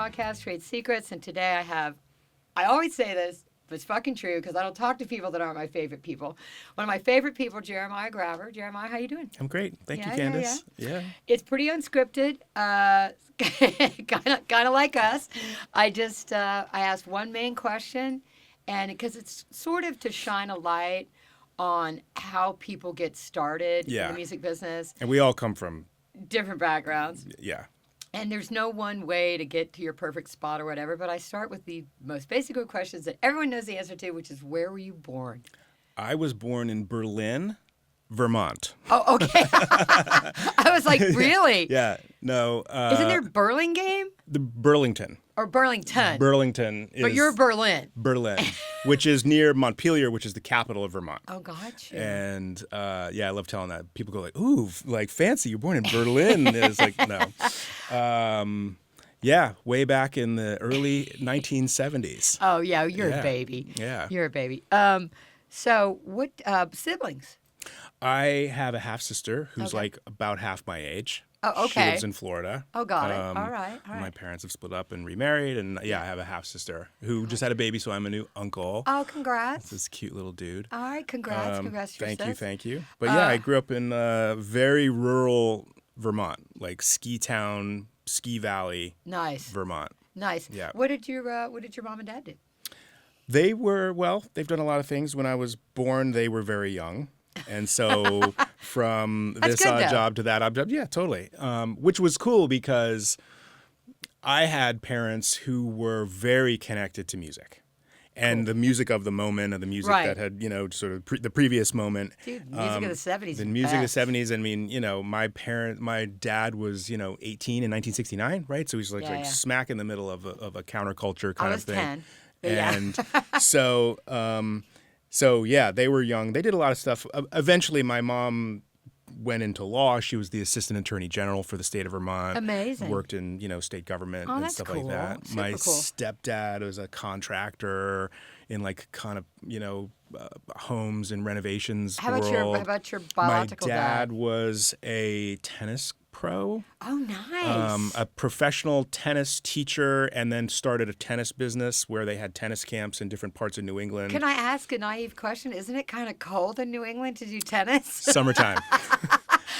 podcast, Trade Secrets, and today I always say this, but it's fucking true because I don't talk to people that aren't my favorite people. One of my favorite people, Jerimaya Grabher. Jerimaya, how you doing? I'm great. Thank you, Candace. Yeah. It's pretty unscripted, kind of like us. I asked one main question, and because it's sort of to shine a light on how people get started in the music business. And we all come from different backgrounds. Yeah. And there's no one way to get to your perfect spot or whatever, but I start with the most basic of questions that everyone knows the answer to, which is, where were you born? I was born in Berlin, Vermont. Oh, okay. I was like, really? Yeah. No. Isn't there Burlingame? The Burlington. Or Burlington. Burlington is... But you're Berlin. Berlin, which is near Montpelier, which is the capital of Vermont. Oh, gotcha. And, I love telling that. People go like, ooh, like, fancy, you're born in Berlin. It's like, no. Way back in the early 1970s. Oh, yeah, you're a baby. Yeah. You're a baby. So what siblings? I have a half-sister who's like about half my age. Oh, okay. She lives in Florida. Oh, got it. All right. My parents have split up and remarried, and I have a half-sister who just had a baby, so I'm a new uncle. Oh, congrats. That's this cute little dude. All right, congrats. Congrats to your sis. Thank you. But I grew up in very rural Vermont, like Ski Town, Ski Valley. Nice. Vermont. Nice. Yeah. What did your mom and dad do? They've done a lot of things. When I was born, they were very young. And so from this odd job to that odd job, yeah, totally. Which was cool because I had parents who were very connected to music. And the music of the moment, and the music that had, sort of the previous moment. Dude, music of the 70s. The music of the 70s. I mean, my dad was, 18 in 1969, right? So he's like smack in the middle of a counterculture kind of thing. I was 10. And so they were young. They did a lot of stuff. Eventually, my mom went into law. She was the assistant attorney general for the state of Vermont. Amazing. Worked in, state government and stuff like that. Super my cool. stepdad was a contractor in homes and renovations How world. about your biological dad? My dad was a tennis pro. Oh, nice. A professional tennis teacher, and then started a tennis business where they had tennis camps in different parts of New England. Can I ask a naive question? Isn't it kind of cold in New England to do tennis? Summertime.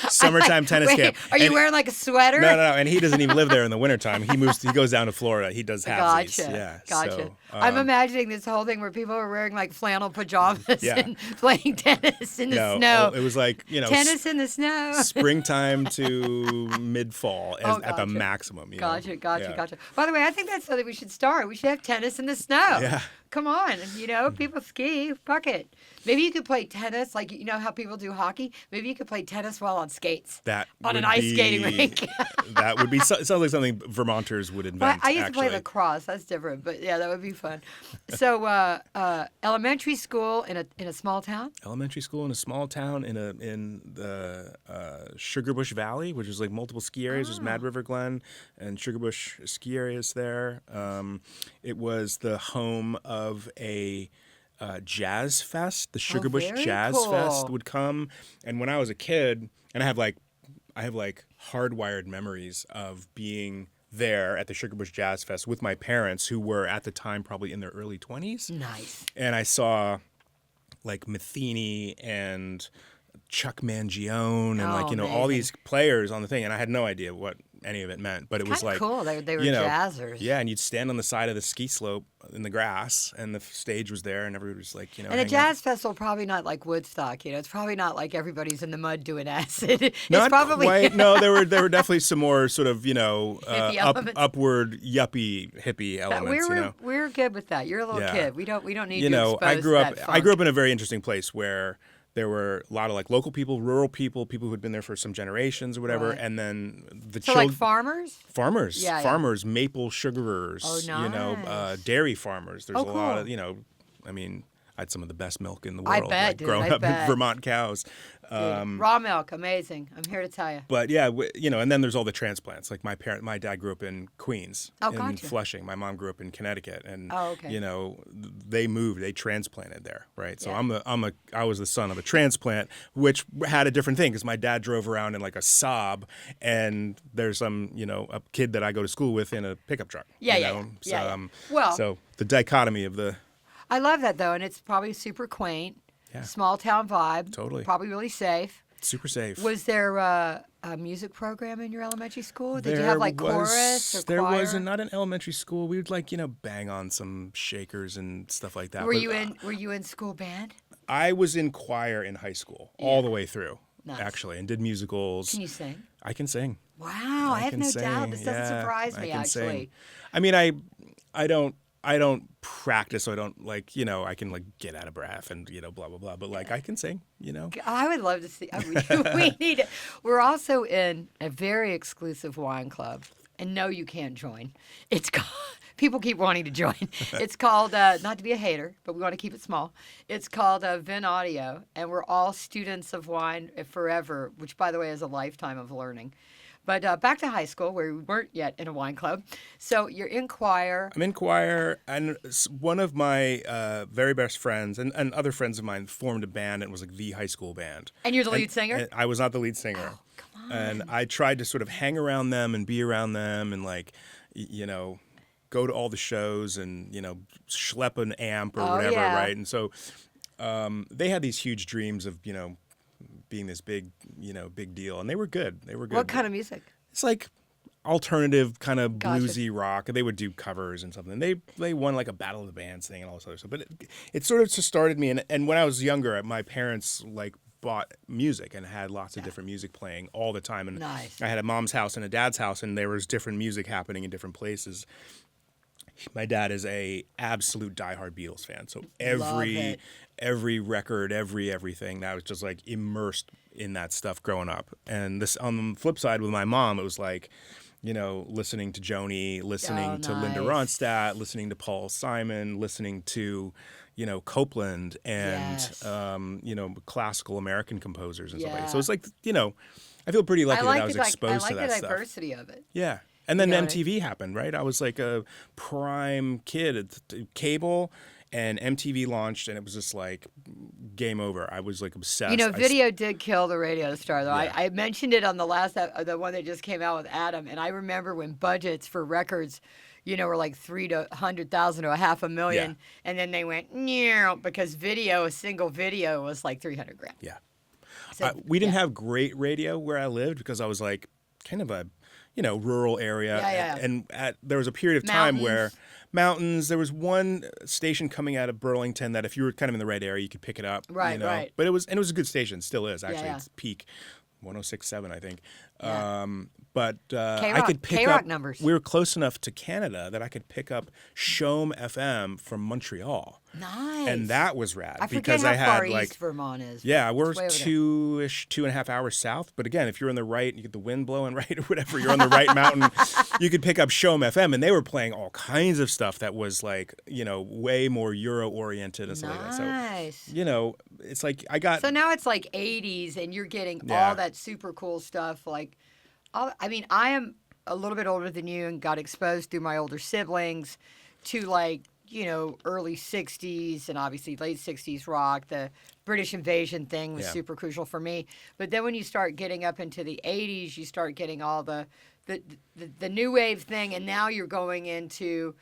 Summertime tennis camp. Are you wearing like a sweater? No. And he doesn't even live there in the wintertime. He goes down to Florida. He does halvesies. Gotcha. Yeah. Gotcha. So, I'm imagining this whole thing where people are wearing like flannel pajamas and playing tennis in the snow. It was like, tennis in the snow. Springtime to mid-fall at the maximum. Gotcha. By the way, I think that's something we should start. We should have tennis in the snow. Yeah. Come on, people ski. Fuck it. Maybe you could play tennis, like how people do hockey. Maybe you could play tennis while on skates. On an ice skating rink. That would be. It sounds like something Vermonters would invent. I used to play lacrosse. That's different, but yeah, that would be fun. So, elementary school in a small town. Elementary school in a small town in the Sugarbush Valley, which is like multiple ski areas. There's Mad River Glen and Sugarbush ski areas there. It was the home of a jazz fest. The Sugarbush Jazz Fest would come, and when I was a kid, and I have hardwired memories of being there at the Sugarbush Jazz Fest with my parents, who were at the time probably in their early 20s. Nice. And I saw like Matheny and Chuck Mangione and all these players on the thing, and I had no idea what any of it meant, but it was like cool. They were jazzers. Yeah, and you'd stand on the side of the ski slope in the grass, and the stage was there, and everybody was like, And the jazz festival probably not like Woodstock. It's probably not like everybody's in the mud doing acid. It's not probably quite. No, there were definitely some more sort of upward hippie elements. We're good with that. You're a little kid. We don't need to expose I grew up. that I grew up in a very interesting place where there were a lot of like local people, rural people who had been there for some generations or whatever, and then the children. Like farmers? Farmers, maple sugarers, nice. Dairy farmers. There's a lot of, I had some of the best milk in the I world. bet, like dude, growing I up bet. in Vermont cows. Raw milk, amazing. I'm here to tell you. But yeah, and then there's all the transplants. Like my dad grew up in Queens, in gotcha. Flushing. My mom grew up in Connecticut, and okay. they moved, they transplanted there, right? So I was the son of a transplant, which had a different thing because my dad drove around in like a Saab, and there's a kid that I go to school with in a pickup truck. So the dichotomy of the. I love that though, and it's probably super quaint. Yeah. Small town vibe. Totally. Probably really safe. Super safe. Was there a music program in your elementary school? Did you have like chorus or choir? There was not an elementary school. We would bang on some shakers and stuff like that. Were you in school band? I was in choir in high school all the way through, nice. Actually, and did musicals. Can you sing? I can sing. Wow, I have no doubt. This doesn't surprise me, actually. Sing. I mean, I don't practice, so I don't I can get out of breath and blah blah blah. But I can sing, I would love to see. We need it. We're also in a very exclusive wine club, and no, you can't join. It's called. People keep wanting to join. It's called not to be a hater, but we want to keep it small. It's called Vin Audio, and we're all students of wine forever, which by the way is a lifetime of learning. But back to high school, where we weren't yet in a wine club. So you're in choir. I'm in choir, and one of my very best friends and other friends of mine formed a band, and it was like the high school band. And you're the lead singer? And I was not the lead singer. Oh, come on. And I tried to sort of hang around them and be around them and go to all the shows and, schlep an amp or whatever, right? And so they had these huge dreams of, being this big deal, and they were good. What kind of music? It's like alternative kind of bluesy rock. They would do covers and something. They won like a Battle of the Bands thing and all this other stuff. But it sort of just started me. And when I was younger, my parents bought music and had lots of different music playing all the time. And nice. I had a mom's house and a dad's house, and there was different music happening in different places. My dad is a absolute diehard Beatles fan, so every record, everything that was just immersed in that stuff growing up. And this on the flip side with my mom, it was listening to Joni, listening to Linda Ronstadt, listening to Paul Simon, listening to Copeland and classical American composers and stuff like that. So it's I feel pretty lucky that I was exposed to that stuff. I like the diversity of it. Yeah. And then MTV happened, right? I was like a prime kid at cable, and MTV launched, and it was just game over. I was obsessed. Video did kill the radio star, though. Yeah. I mentioned it on the last, the one that just came out with Adam, and I remember when budgets for records, were like $300,000 to $500,000, and then they went because a single video was like $300,000. Yeah, so, we didn't have great radio where I lived because I was kind of a rural area. And there was a period of time where mountains, there was one station coming out of Burlington that if you were kind of in the right area, you could pick it up. Right, right. But it was a good station, still is actually. It's peak 106.7, I think. Yeah. But K-Rock, I could pick K-Rock up numbers. We were close enough to Canada that I could pick up Shome FM from Montreal. Nice. And that was rad. I forget because how I had far east Vermont is. Yeah, we're 2.5 hours south. But again, if you're on the right, you get the wind blowing right or whatever, you're on the right mountain, you could pick up Shome FM. And they were playing all kinds of stuff that was way more Euro-oriented and stuff like that. So, nice. it's I got... So now it's 80s, and you're getting all that super cool stuff. I am a little bit older than you and got exposed through my older siblings to early 60s and obviously late 60s rock. The British invasion thing was super crucial for me. But then when you start getting up into the 80s, you start getting all the new wave thing, and now you're going into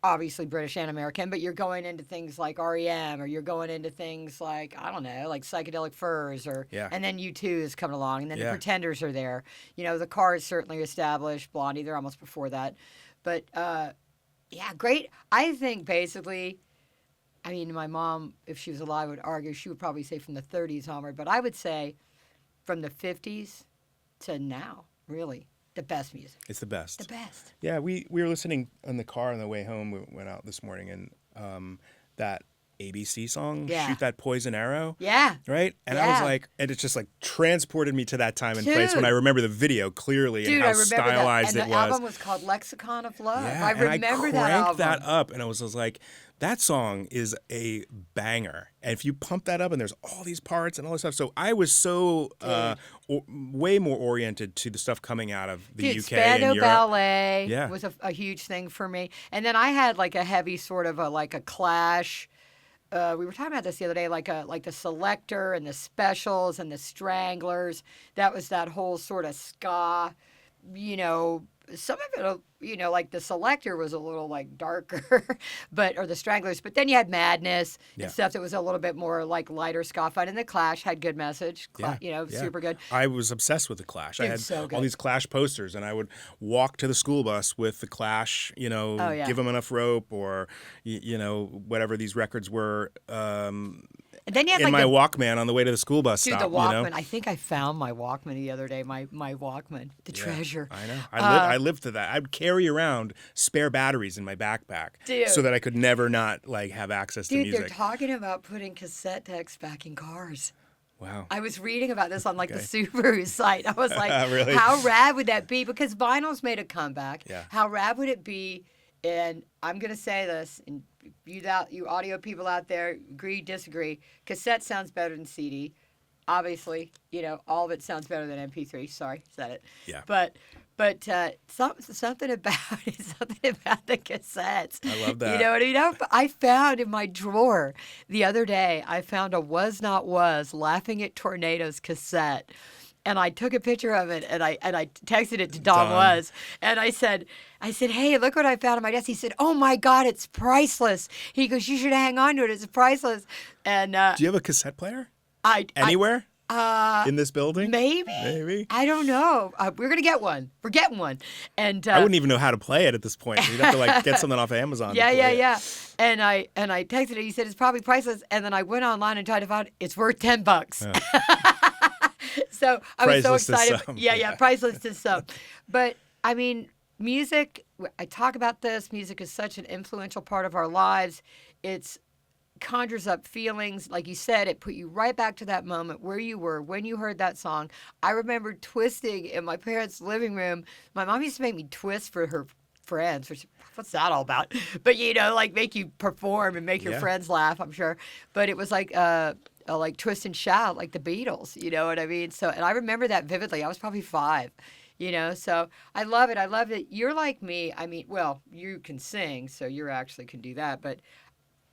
obviously British and American, but you're going into things like REM, or you're going into things like Psychedelic Furs, and then U2 is coming along, and then the Pretenders are there. The Cars certainly established, Blondie, they're almost before that. But great. I think basically, my mom, if she was alive, would argue, she would probably say from the 30s onward, but I would say from the 50s to now, really. The best music. It's the best. The best. Yeah, we were listening in the car on the way home. We went out this morning, and that ABC song, Yeah. Shoot That Poison Arrow. Yeah. Right? And I was like, and it just like transported me to that time and place when I remember the video clearly and how stylized it was. And the album was called Lexicon of Love. Yeah, I remember that album. And I cranked that up and I was like, that song is a banger. And if you pump that up and there's all these parts and all this stuff. So I was so way more oriented to the stuff coming out of the UK Spandau and Europe. Ballet was a huge thing for me. And then I had like a heavy sort of like a Clash. We were talking about this the other day, like the Selector and the Specials and the Stranglers. That was that whole sort of ska, some of it, like the Selector was a little like darker, or the Stranglers. But then you had Madness and stuff that was a little bit more like lighter ska fun. And the Clash had good message, super good. I was obsessed with the Clash. Dude, I had so good. all these Clash posters, and I would walk to the school bus with the Clash, give them enough rope or, whatever these records were. And then you had in my Walkman on the way to the school bus stop. The Walkman. I think I found my Walkman the other day. My Walkman, the treasure. I know. I lived to that. I'd carry around spare batteries in my backpack, so that I could never not have access to music. They're talking about putting cassette decks back in cars. Wow. I was reading about this on the Subaru site. I was like, really? How rad would that be? Because vinyl's made a comeback. Yeah. How rad would it be? And I'm going to say this, and you audio people out there, agree, disagree. Cassette sounds better than CD. Obviously, all of it sounds better than MP3. Sorry, said it. Yeah. But something about the cassettes. I love that. You know what I mean? I found in my drawer the other day, I found a Was Not Was Laughing at Tornadoes cassette. And I took a picture of it, and I texted it to Don Was, and I said, hey, look what I found on my desk. He said, oh my God, it's priceless. He goes, you should hang on to it. It's priceless. And do you have a cassette player? Anywhere? In this building? Maybe. I don't know. We're gonna get one. We're getting one. And I wouldn't even know how to play it at this point. You'd have to get something off of Amazon. Yeah. And I texted it. He said it's probably priceless. And then I went online and tried to find it's worth $10. Yeah. So I was so excited. Yeah, priceless to some. But I mean, music, I talk about this. Music is such an influential part of our lives. It conjures up feelings. Like you said, it put you right back to that moment where you were when you heard that song. I remember twisting in my parents' living room. My mom used to make me twist for her friends, which what's that all about? But make you perform and make your friends laugh, I'm sure. But it was like Twist and Shout, like the Beatles, you know what I mean? So, and I remember that vividly. I was probably 5, so I love it. I love it. You're like me. I mean, well, you can sing, so you actually can do that, but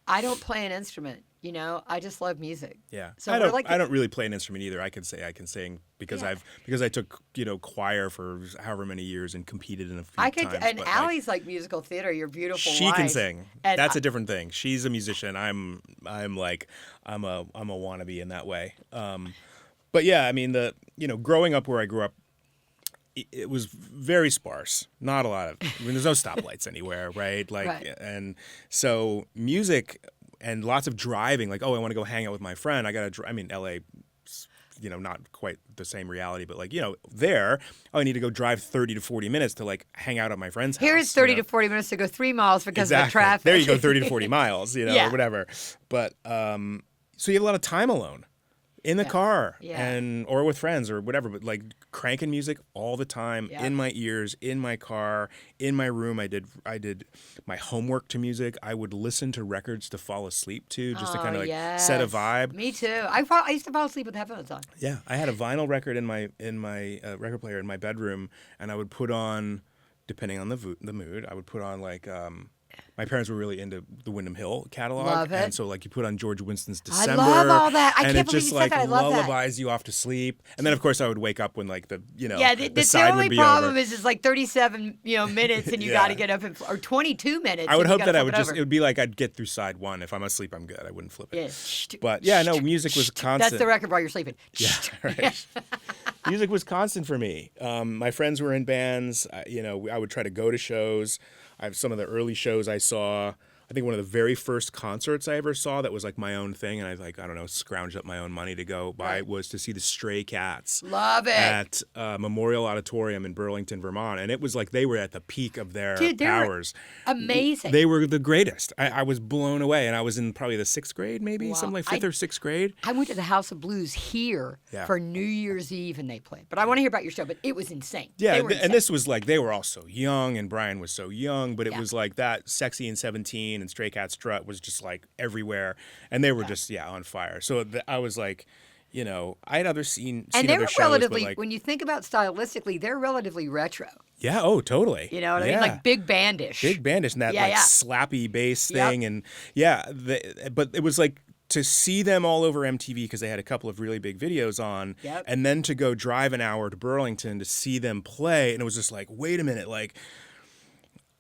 I don't play an instrument. I just love music. Yeah. So I don't really play an instrument either. I can say I can sing because I took choir for however many years and competed in a few times. And Allie's like musical theater. Your beautiful she wife. Can sing. And that's a different thing. She's a musician. I'm a wannabe in that way. But yeah, I mean growing up where I grew up, it was very sparse. Not a lot of. There's no stoplights anywhere, right? Right. And so music. And lots of driving, I want to go hang out with my friend. I got to, LA, not quite the same reality, but there, I need to go drive 30 to 40 minutes to hang out at my friend's house. Here it's 30 to 40 minutes to go 3 miles because of the traffic. There you go, 30 to 40 miles, or whatever. But, so you have a lot of time alone. In the car or with friends or whatever, but cranking music all the time in my ears, in my car, in my room. I did my homework to music. I would listen to records to fall asleep to, just to kind of set a vibe. Me too. I used to fall asleep with headphones on. Yeah, I had a vinyl record in my record player in my bedroom, and I would put on, depending on the mood, I would put on my parents were really into the Windham Hill catalog. Love it. And so you put on George Winston's December. I love all that. I and can't it believe just you said that. I love lullabies you off to sleep. And then of course I would wake up when the side would be the only problem is 37 minutes and you got to get up or 22 minutes. I would hope that it would be I'd get through side 1. If I'm asleep, I'm good. I wouldn't flip it. Yeah. But music was constant. That's the record while you're sleeping. Yeah, right. Music was constant for me. My friends were in bands. I would try to go to shows. I have some of the early shows I saw I think one of the very first concerts I ever saw that was like my own thing, and I like, I don't know, scrounged up my own money to go buy, was to see the Stray Cats. Love it. At Memorial Auditorium in Burlington, Vermont. And it was like they were at the peak of their powers. Amazing. They were the greatest. I was blown away. And I was in probably the 6th grade, maybe, something like 5th or 6th grade. I went to the House of Blues here for New Year's Eve and they played. But I want to hear about your show, but it was insane. Yeah, and this was like, they were all so young and Brian was so young, but it was like that Sexy and 17 and Stray Cat Strut was just like everywhere. And they were just, on fire. So I was like, you know, I had seen and they other were shows, relatively, like, when you think about stylistically, they're relatively retro. Yeah, oh, totally. You know what I mean? Like big bandish. Big bandish and that slappy bass thing. And but it was like to see them all over MTV because they had a couple of really big videos on. Yep. And then to go drive an hour to Burlington to see them play. And it was just like, wait a minute, like,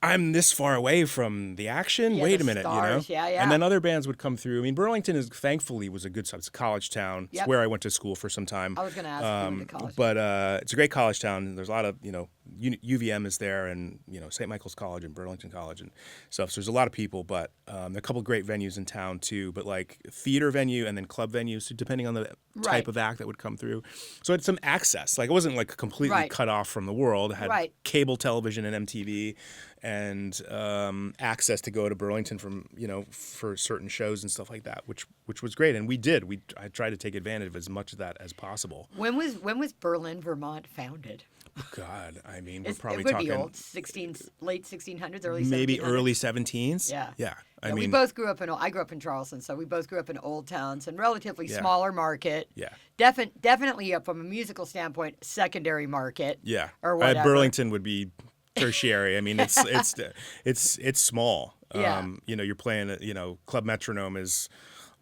I'm this far away from the action. Wait a minute, stars. you know? And then other bands would come through. I mean, Burlington thankfully was a good, it's a college town. It's where I went to school for some time. I was going to ask if you went to college. But it's a great college town. There's a lot of, you know, UVM is there and, you know, St. Michael's College and Burlington College and stuff. So there's a lot of people, but there are a couple of great venues in town too. But like theater venue and then club venues, so depending on the type of act that would come through. So it had some access. Like it wasn't like completely cut off from the world. It had cable television and MTV. And access to go to Burlington from, you know, for certain shows and stuff like that, which was great, and we did. I tried to take advantage of as much of that as possible. When was Berlin, Vermont founded? Oh, God, I mean, we're probably it would talking be old, late 1600s, early 1700s. Maybe early 17s. Yeah. I mean, we both grew up I grew up in Charleston, so we both grew up in old towns and relatively smaller market. Yeah. Definitely from a musical standpoint, secondary market. Yeah. Or whatever. Burlington would be tertiary. I mean, it's small. You know, you're playing. You know, Club Metronome is,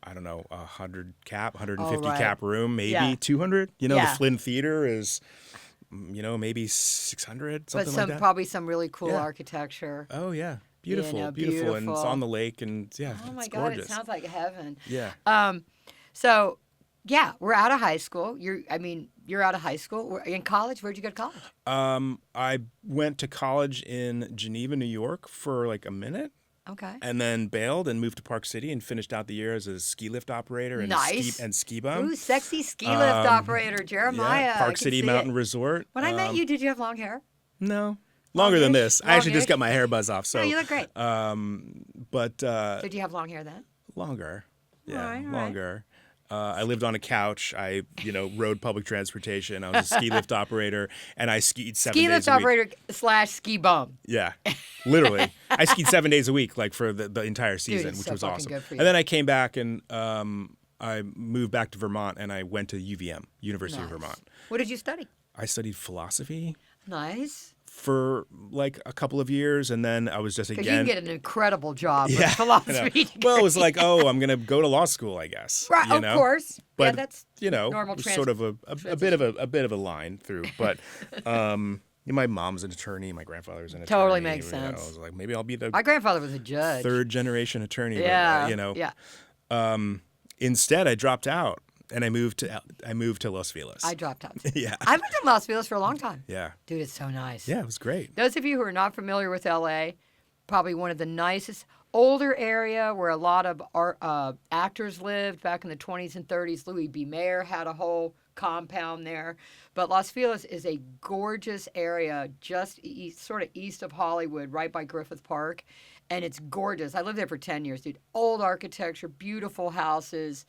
I don't know, 100 cap, 150 cap room, maybe 200. You know, the Flynn Theater is, you know, maybe 600, something like that. Probably some really cool architecture. Oh yeah, beautiful, you know, beautiful, and it's on the lake, and oh my it's God, gorgeous. it sounds like heaven. Yeah. So, yeah, we're out of high school. You're out of high school. We're in college. Where'd you go to college? I went to college in Geneva, New York for like a minute. Okay. And then bailed and moved to Park City and finished out the year as a ski lift operator and ski bum. Ooh, sexy ski lift operator, Jerimaya. Yeah, Park City Mountain Resort. When I met you, did you have long hair? No. Longer than this. I actually just got my hair buzz off. So. No, you look great. But did you have long hair then? Longer. Yeah, all right. longer. I lived on a couch. I, rode public transportation. I was a ski lift operator, and I skied 7 days a week. Ski lift operator / ski bum. Yeah, literally. I skied 7 days a week, like for the entire season, which was awesome. Good for you. And then I came back and I moved back to Vermont, and I went to UVM, University of Vermont. What did you study? I studied philosophy. Nice. For like a couple of years, and then I was just again. You can get an incredible job with philosophy. Well, it was like, I'm going to go to law school, I guess. Right, of course. But that's normal. Sort of a bit of a line through. But my mom's an attorney, my grandfather was an attorney. Totally makes sense. I was like, maybe I'll be my grandfather was a judge. Third generation attorney. Yeah. But, instead, I dropped out. And I moved to Los Feliz. I dropped out. Yeah. I lived in Los Feliz for a long time. Yeah. Dude, it's so nice. Yeah, it was great. Those of you who are not familiar with LA, probably one of the nicest, older area where a lot of actors lived back in the 20s and 30s. Louis B. Mayer had a whole compound there. But Los Feliz is a gorgeous area just sort of east of Hollywood, right by Griffith Park. And it's gorgeous. I lived there for 10 years, dude. Old architecture, beautiful houses.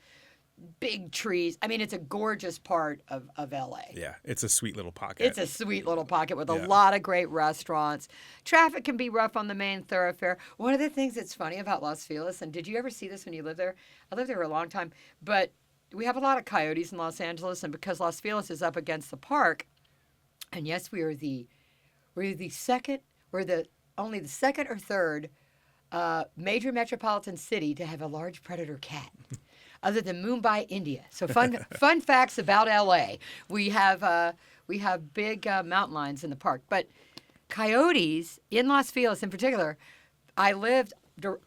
Big trees. I mean, it's a gorgeous part of LA. Yeah, it's a sweet little pocket. It's a sweet little pocket with a lot of great restaurants. Traffic can be rough on the main thoroughfare. One of the things that's funny about Los Feliz, and did you ever see this when you lived there? I lived there for a long time, but we have a lot of coyotes in Los Angeles, and because Los Feliz is up against the park, and yes, we're the only the second or third major metropolitan city to have a large predator cat. Other than Mumbai, India. So fun facts about LA. We have big mountain lions in the park, but coyotes in Los Feliz in particular. I lived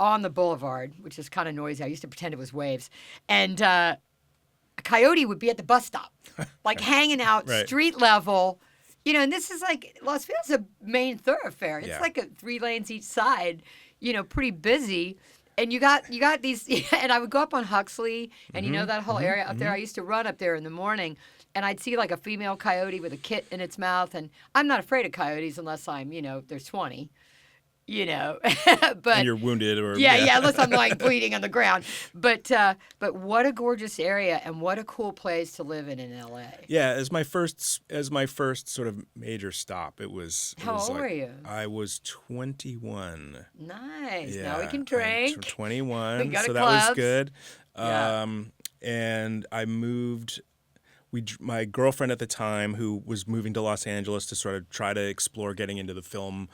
on the boulevard, which is kind of noisy. I used to pretend it was waves, and a coyote would be at the bus stop, like hanging out street level. And this is like Los Feliz is a main thoroughfare. It's like 3 lanes each side. Pretty busy. And you got these, and I would go up on Huxley, and you know that whole area up there. I used to run up there in the morning, and I'd see like a female coyote with a kit in its mouth, and I'm not afraid of coyotes unless I'm, there's 20, but and you're wounded or yeah, unless I'm like bleeding on the ground. But what a gorgeous area, and what a cool place to live in LA. Yeah, as my first sort of major stop, it was. How old were you? I was 21. Nice. Yeah, Now we can drink. 21. We go to so clubs. That was good. Yeah. And I moved. My girlfriend at the time, who was moving to Los Angeles to sort of try to explore getting into the film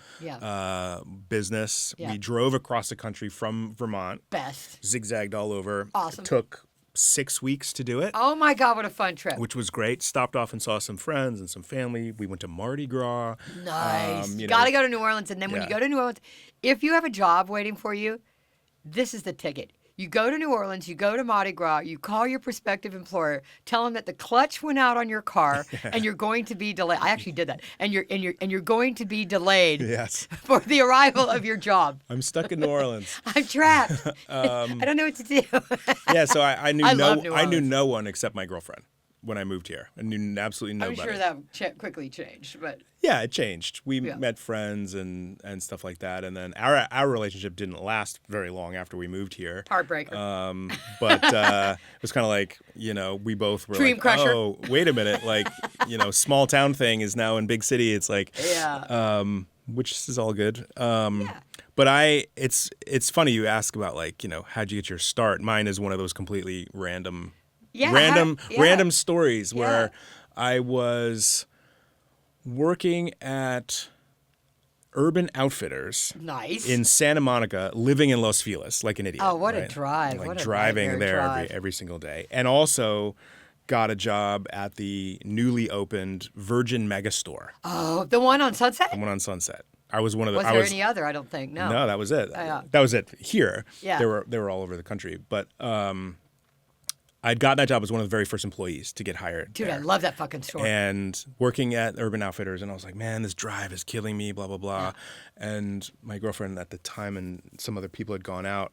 business, we drove across the country from Vermont. Best. Zigzagged all over. Awesome. It took 6 weeks to do it. Oh my God, what a fun trip. Which was great. Stopped off and saw some friends and some family. We went to Mardi Gras. Nice. You got to go to New Orleans. And then when you go to New Orleans, if you have a job waiting for you, this is the ticket. You go to New Orleans, you go to Mardi Gras, you call your prospective employer, tell them that the clutch went out on your car and you're going to be delayed. I actually did that. And you're going to be delayed for the arrival of your job. I'm stuck in New Orleans. I'm trapped. I don't know what to do. Yeah, so I knew I knew no one except my girlfriend when I moved here. I knew absolutely nobody. I'm sure that quickly changed, but yeah, it changed. We met friends and stuff like that, and then our relationship didn't last very long after we moved here. Heartbreaker. But it was kind of like we both were Dream like, crusher. oh, wait a minute, like small town thing is now in big city. It's like which is all good. But it's funny you ask about like how'd you get your start. Mine is one of those completely random stories where I was working at Urban Outfitters in Santa Monica, living in Los Feliz like an idiot. Oh, what a drive. Like what a driving there drive. every single day. And also got a job at the newly opened Virgin Megastore. Oh, the one on Sunset? The one on Sunset. I was one of the. Was there any other? I don't think. No. No, that was it. That was it here. Yeah. They were all over the country, but I'd gotten that job as one of the very first employees to get hired. Dude, there. I love that fucking store. And working at Urban Outfitters, and I was like, man, this drive is killing me, blah, blah, blah. Yeah. And my girlfriend at the time and some other people had gone out,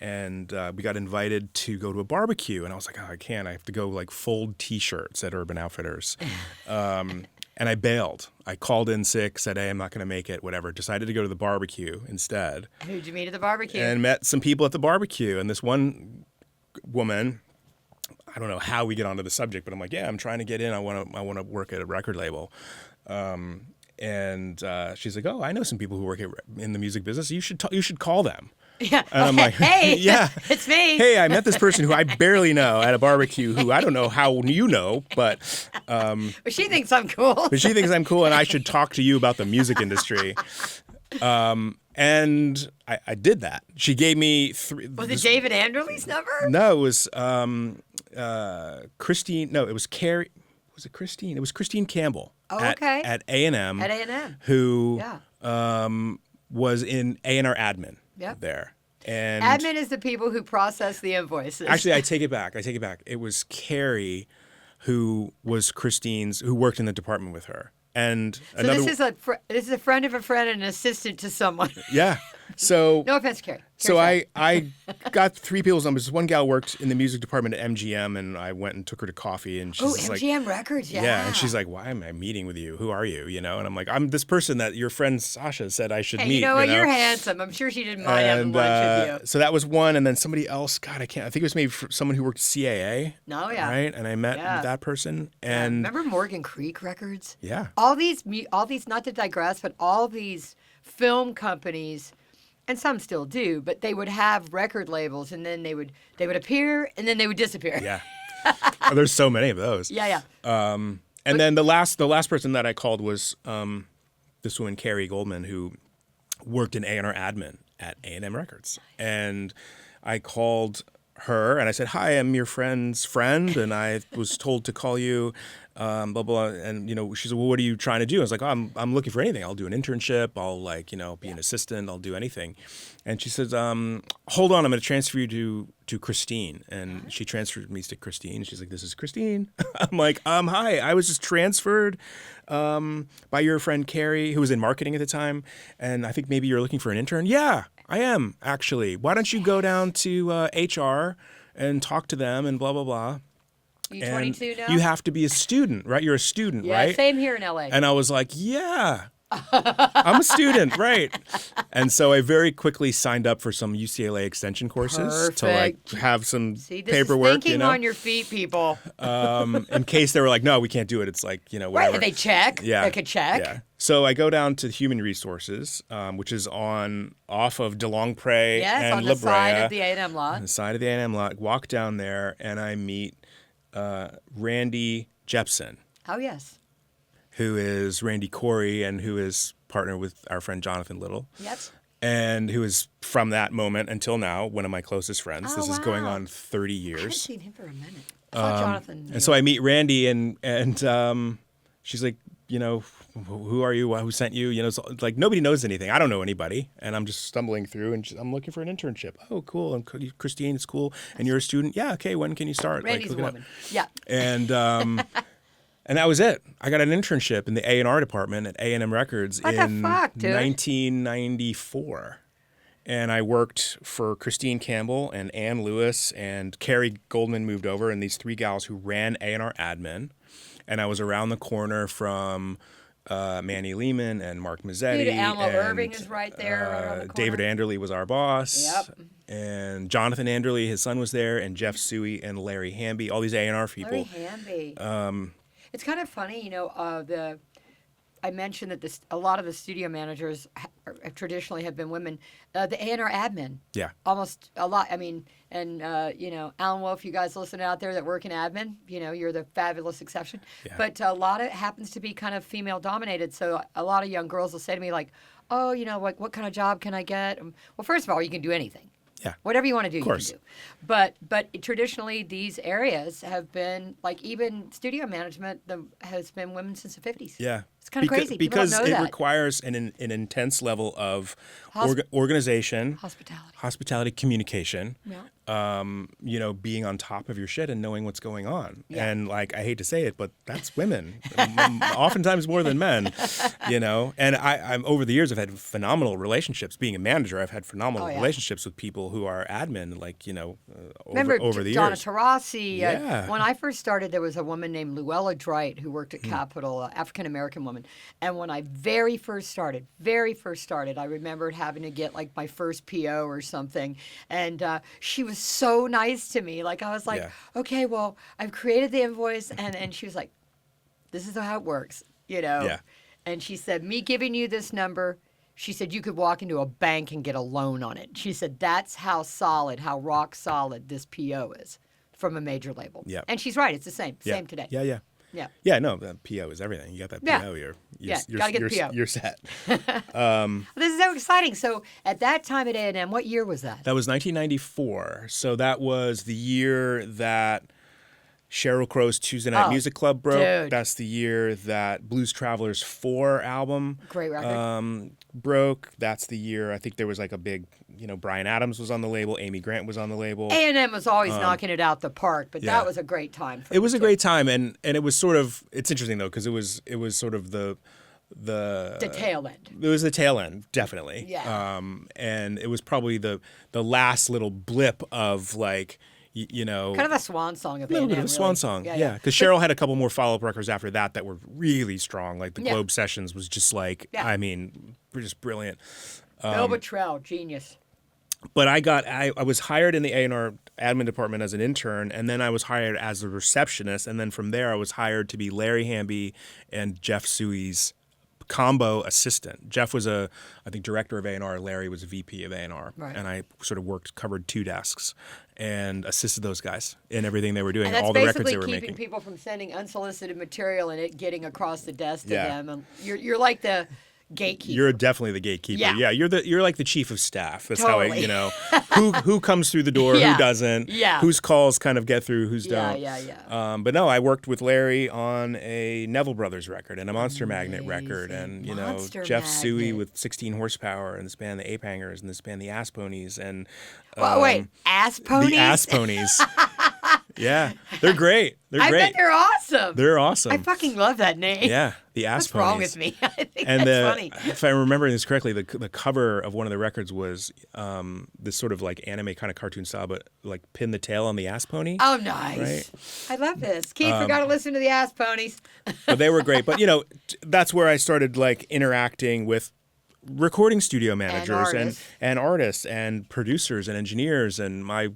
and we got invited to go to a barbecue. And I was like, oh, I can't. I have to go like fold T-shirts at Urban Outfitters. And I bailed. I called in sick, said, hey, I'm not going to make it, whatever. Decided to go to the barbecue instead. Who'd you meet at the barbecue? And met some people at the barbecue. And this one woman... I don't know how we get onto the subject, but I'm like, yeah, I'm trying to get in. I want to work at a record label. And she's like, oh, I know some people who work in the music business. You should call them. Yeah. And I'm like, hey, yeah, it's me. Hey, I met this person who I barely know at a barbecue who I don't know how you know, but she thinks I'm cool. But she thinks I'm cool, and I should talk to you about the music industry. And I did that. She gave me three. Was it David Anderley's number? No, it was Christine. No, it was Carrie. Was it Christine? It was Christine Campbell. Oh, at A&M. At A&M. Who was in A&R admin there. And admin is the people who process the invoices. Actually, I take it back. It was Carrie who was Christine's, who worked in the department with her. And so this is a friend of a friend and an assistant to someone. Yeah. So no offense, Carrie. So I got three people's numbers. One gal worked in the music department at MGM, and I went and took her to coffee. And she's like, MGM Records, yeah. Yeah, and she's like, why am I meeting with you? Who are you? And I'm like, I'm this person that your friend Sasha said I should meet. You know what? You're handsome. I'm sure she didn't mind having lunch with you. So that was one, and then somebody else. God, I think it was maybe someone who worked at CAA. Oh yeah. Right, and I met that person. And remember Morgan Creek Records? Yeah. All these, not to digress, but all these film companies. And some still do, but they would have record labels, and then they would appear, and then they would disappear. Yeah, there's so many of those. Yeah. And then the last person that I called was this woman Carrie Goldman, who worked in A&R admin at A&M Records, and I called her and I said, "Hi, I'm your friend's friend, and I was told to call you." Blah blah, and she said, "Well, what are you trying to do?" I was like, "Oh, I'm looking for anything. I'll do an internship. I'll be an assistant. I'll do anything." And she says, "Hold on, I'm going to transfer you to Christine, and she transferred me to Christine. She's like, "This is Christine." I'm like, "Hi, I was just transferred by your friend Carrie, who was in marketing at the time, and I think maybe you're looking for an intern." "Yeah, I am actually. Why don't you go down to HR and talk to them and blah blah blah." You 22 now? You have to be a student, right? You're a student, right? Yeah, same here in LA. And I was like, "Yeah, I'm a student, right?" And so I very quickly signed up for some UCLA extension courses to like have some See, this paperwork. is thinking on your feet, people. In case they were like, "No, we can't do it." It's like, whatever. Right, they check. Yeah, They could check. Yeah. So I go down to Human Resources, which is off of DeLong Pre and on La the side Brea, of the A&M lot. on the side of the A&M lot. Walk down there, and I meet Randy Jepson, Oh, yes. who is Randy Corey and who is partnered with our friend Jonathan Little. Yep. And who is from that moment until now one of my closest friends. Oh, This is going wow. on 30 I haven't years. seen him for a minute. I thought Jonathan. And so I meet Randy, and she's like, "Who are you? Who sent you?" It's like nobody knows anything. I don't know anybody, and I'm just stumbling through, and I'm looking for an internship. "Oh, cool. And Christine, it's cool. And you're a student? Yeah, okay. When can you start?" Randy's a woman. Yeah. And and that was it. I got an internship in the A&R department at A&M Records What in the fuck, dude? 1994. And I worked for Christine Campbell and Ann Lewis, and Carrie Goldman moved over, and these three gals who ran A&R admin. And I was around the corner from Manny Lehman and Mark Mazzetti. Dude, Alma and, Irving is right there around the corner. David Anderley was our boss. Yep. And Jonathan Anderley, his son, was there, and Jeff Suey and Larry Hamby, all these A&R people. Larry Hamby. It's kind of funny, I mentioned that a lot of the studio managers traditionally have been women. The A&R admin. Yeah. Almost a lot. I mean, and, Alan Wolf, you guys listening out there that work in admin, you're the fabulous exception. Yeah. But a lot of it happens to be kind of female dominated. So a lot of young girls will say to me like, "Oh, like what kind of job can I get?" Well, first of all, you can do anything. Yeah. Whatever you want to do, Of course. you can do. But traditionally, these areas have been, like, even studio management has been women since the 50s. Yeah. It's kind of crazy. People Because don't know it that. requires an intense level of organization, hospitality, communication, being on top of your shit and knowing what's going on. Yeah. And, like, I hate to say it, but that's women, oftentimes more than men, And I'm over the years, I've had phenomenal relationships. Being a manager, I've had phenomenal relationships with people who are admin, like, over the Donna years. Tarasi. Yeah. When I first started, there was a woman named Luella Dright who worked at Capitol, African-American woman. And when I very first started, I remembered having to get, like, my first PO or something. And she was so nice to me. Like, I was like, "Okay, well, I've created the invoice." And she was like, "This is how it works, Yeah. And she said, "Me giving you this number," she said, "you could walk into a bank and get a loan on it." She said, "That's how rock solid this PO is from a major label." Yeah. And she's right. It's the same. Yeah. Same today. Yeah. Yeah. Yeah, no, the PO is everything. You got that Yeah. PO, you're gotta get the PO. You're set. This is so exciting. So at that time at A&M, what year was that? That was 1994. So that was the year that Sheryl Crow's Tuesday Night Music Club broke. Dude. That's the year that Blues Travelers 4 album Great record. broke. That's the year, I think there was like a big, Bryan Adams was on the label, Amy Grant was on the label. A&M was always knocking it out the park, but yeah. that was a great time. For It was me, a too. great time, and it was sort of, it's interesting though, because it was sort of the tail end. It was the tail end, definitely. Yeah. And it was probably the last little blip of like, kind of a swan song of a little A&M, bit of a swan song, Yeah. Because Cheryl had a couple more follow-up records after that were really strong. Like the Yeah. Globe Sessions was just like, I mean, just brilliant. Bill Bottrell, genius. But I was hired in the A&R admin department as an intern, and then I was hired as a receptionist, and then from there I was hired to be Larry Hamby and Jeff Suey's combo assistant. Jeff was I think director of A&R. Larry was a VP of A&R, right. And I sort of covered 2 desks and assisted those guys in everything they were doing, And that's all the records they were basically keeping making. people from sending unsolicited material and it getting across the desk to Yeah. them. And you're like the gatekeeper. You're definitely the gatekeeper. Yeah. You're like the chief of staff. That's Totally. how who comes through the door, Yeah. who doesn't, Yeah. whose calls kind of get through, whose don't. Yeah. But no, I worked with Larry on a Neville Brothers record and a Monster Magnet record, and Jeff Suey with 16 horsepower, and this band the Ape Hangers, and this band the Ass Ponies, and wait, Ass Ponies? The Ass Ponies. Yeah, they're great. I bet they're awesome. They're awesome. I fucking love that name. Yeah, the Ass What's Ponies. wrong with me? I think that's funny. If I remember this correctly, the cover of one of the records was this sort of like anime kind of cartoon style, but like pin the tail on the ass pony. Oh, nice. Right? I love this. Keith, forgot to listen to the Ass Ponies. But they were great. But, that's where I started like interacting with recording studio managers and artists and producers and engineers, and my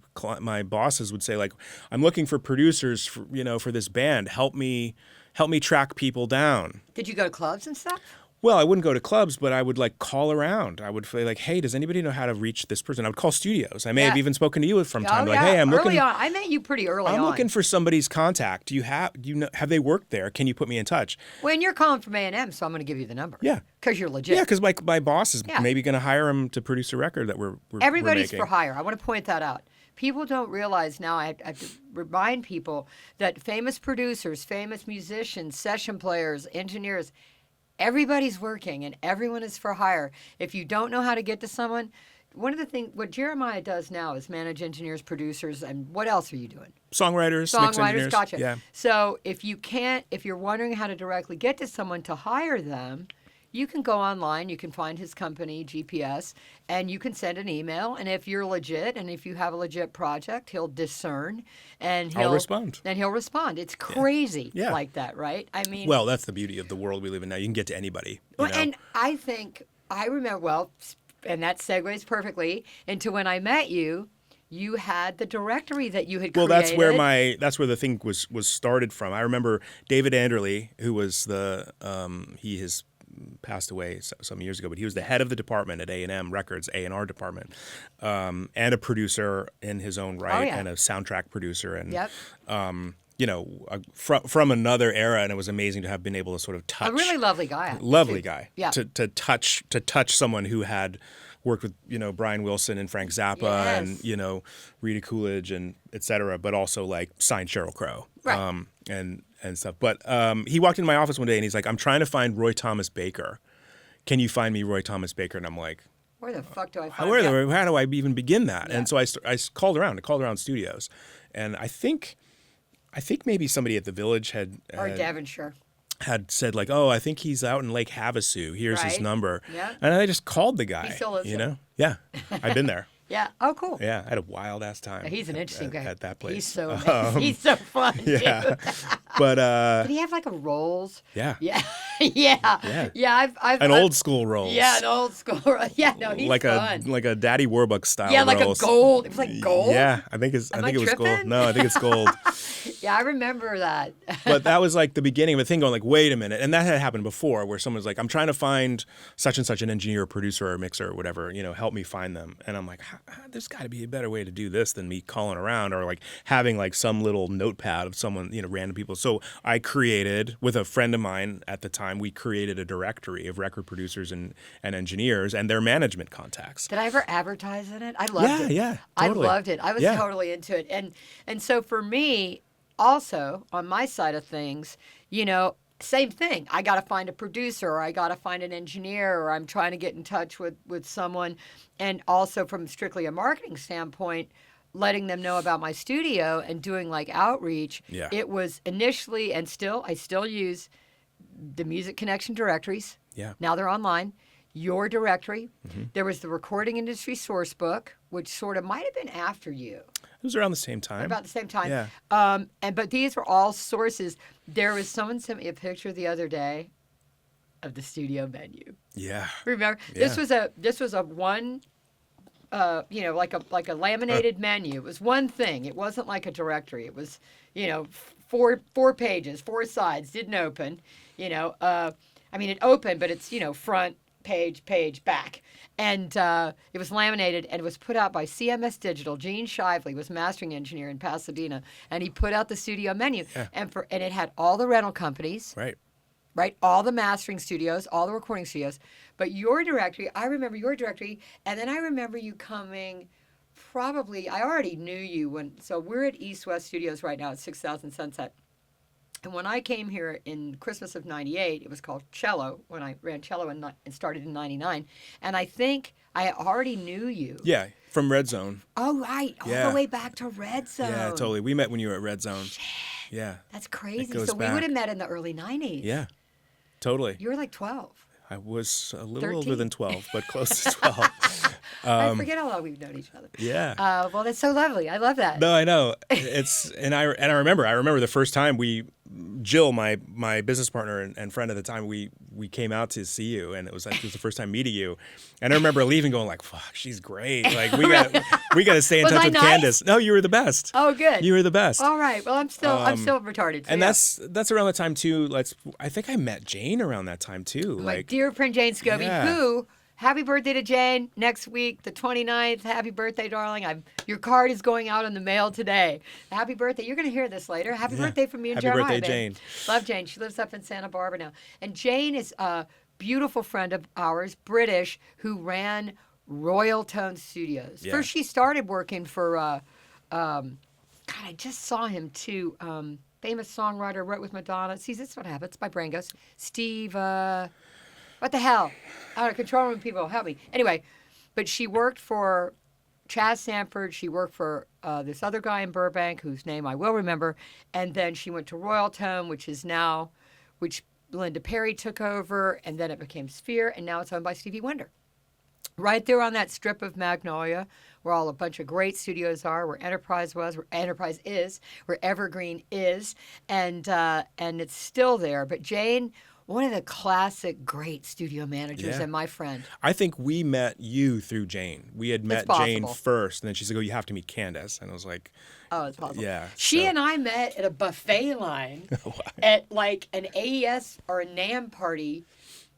bosses would say, like, I'm looking for producers for this band. Help me track people down. Did you go to clubs and stuff? Well, I wouldn't go to clubs, but I would like call around. I would say like, hey, does anybody know how to reach this person? I would call studios. I may have even spoken to you from time. Like, hey, I'm looking. Early on. I met you pretty early on. I'm looking for somebody's contact. Have they worked there? Can you put me in touch? Well, and you're calling from A&M, so I'm going to give you the number. Yeah. Because you're legit. Yeah, because my boss is maybe going to hire him to produce a record that we're Everybody's making. for hire. I want to point that out. People don't realize now, I have to remind people that famous producers, famous musicians, session players, engineers, everybody's working and everyone is for hire. If you don't know how to get to someone, one of the things, what Jerimaya does now is manage engineers, producers, and what else are you doing? Songwriters, mix engineers. Gotcha. Yeah. So if you're wondering how to directly get to someone to hire them, you can go online, you can find his company, GPS, and you can send an email. And if you're legit and if you have a legit project, he'll discern and he'll respond. And he'll respond. It's crazy like that, right? I mean, well, that's the beauty of the world we live in now. You can get to anybody. And I remember, and that segues perfectly into when I met you. You had the directory that you had created. Well, that's where the thing was started from. I remember David Anderley, who was he has passed away some years ago, but he was the head of the department at A&M Records, A&R department, and a producer in his own right, and a soundtrack producer, and from another era, and it was amazing to have been able to sort of touch a really lovely guy, to touch someone who had worked with Brian Wilson and Frank Zappa and Rita Coolidge and et cetera, but also like signed Sheryl Crow, and stuff. But he walked into my office one day and he's like, I'm trying to find Roy Thomas Baker. Can you find me Roy Thomas Baker? And I'm like, where the fuck do I find him? How do I even begin that? And so I called around studios, and I think maybe somebody at the Village or Devonshire had said like, oh, I think he's out in Lake Havasu. Here's his number. Yeah. And I just called the guy. He still lives there. Yeah. I've been there. Yeah. Oh, cool. Yeah. I had a wild ass time. He's an interesting guy. At that place. He's so he's so fun. Yeah. But did he have like a Rolls? Yeah. Yeah. Yeah. I've an old school Rolls. Yeah, an old school. Yeah. No, he's fun. Like a Daddy Warbucks style. Yeah, like Rolls. a gold. It was like gold. Yeah, I think it was gold. No, I think it's gold. Yeah, I remember that. But that was like the beginning of a thing going like, wait a minute. And that had happened before where someone's like, I'm trying to find such and such an engineer or producer or mixer or whatever, help me find them. And I'm like, there's got to be a better way to do this than me calling around or like having like some little notepad of someone, random people. So I created, with a friend of mine at the time, we created a directory of record producers and engineers and their management contacts. Did I ever advertise in it? I loved it. Yeah, totally. I loved it. I was totally into it. And so for me, also, on my side of things, same thing. I got to find a producer or I got to find an engineer or I'm trying to get in touch with someone. And also from strictly a marketing standpoint, letting them know about my studio and doing like outreach. Yeah. It was initially I still use the Music Connection directories. Yeah. Now they're online. Your directory. Mm-hmm. There was the Recording Industry Source Book, which sort of might have been after you. It was around the same time. About the same time. Yeah. But these were all sources. Someone sent me a picture the other day of the studio menu. Yeah. Remember? Yeah. This was a one like a laminated menu. It was one thing. It wasn't like a directory. It was, four pages, 4 sides, didn't open. It opened, but it's, front, page, back. And it was laminated, and it was put out by CMS Digital. Gene Shively was mastering engineer in Pasadena, and he put out the studio menu. Yeah. And it had all the rental companies. Right. right? All the mastering studios, all the recording studios. But your directory, I remember your directory, and then I remember you coming probably, I already knew you so we're at East West Studios right now at 6000 Sunset. And when I came here in Christmas of 98, it was called Cello, when I ran Cello and started in 99. And I think I already knew you. Yeah, from Red Zone. Oh, right. All the way back to Red Zone. Yeah, totally. We met when you were at Red Zone. Shit. Yeah. That's crazy. It goes So back. we would have met in the early 90s. Yeah, totally. You were like 12. I was a little 13. older than 12, but close to 12. I forget how long we've known each other. Yeah. Well, that's so lovely. I love that. No, I know. I remember the first time Jill, my business partner and friend at the time, we came out to see you, and it was the first time meeting you. And I remember leaving going like, fuck, she's great. Like we got to stay in touch with Candace. No, you were the best. Oh, good. You were the best. All right. Well, I'm still retarded. So and yeah. that's around the time too. I think I met Jane around that time too. My dear friend Jane Scobie, who, happy birthday to Jane next week, the 29th. Happy birthday, darling. Your card is going out in the mail today. Happy birthday. You're going to hear this later. Happy birthday from me and Jerimaya. Happy birthday, Jane. Love Jane. She lives up in Santa Barbara now. And Jane is a beautiful friend of ours, British, who ran Royal Tone Studios. Yeah. First, she started working for, God, I just saw him too. Famous songwriter, wrote with Madonna. See, this is what happens. My brain goes. Steve, what the hell? I don't know, control room people, help me. Anyway, but she worked for Chaz Sanford. She worked for this other guy in Burbank, whose name I will remember. And then she went to Royal Tone, which Linda Perry took over, and then it became Sphere, and now it's owned by Stevie Wonder. Right there on that strip of Magnolia, where all a bunch of great studios are, where Enterprise was, where Enterprise is, where Evergreen is, and it's still there. But Jane, one of the classic great studio managers, and my friend. I think we met you through Jane. We had met Jane first, and then she said, "Oh, you have to meet Candace," and I was like, "Oh, it's possible." Yeah. She and I met at a buffet line at like an AES or a NAMM party.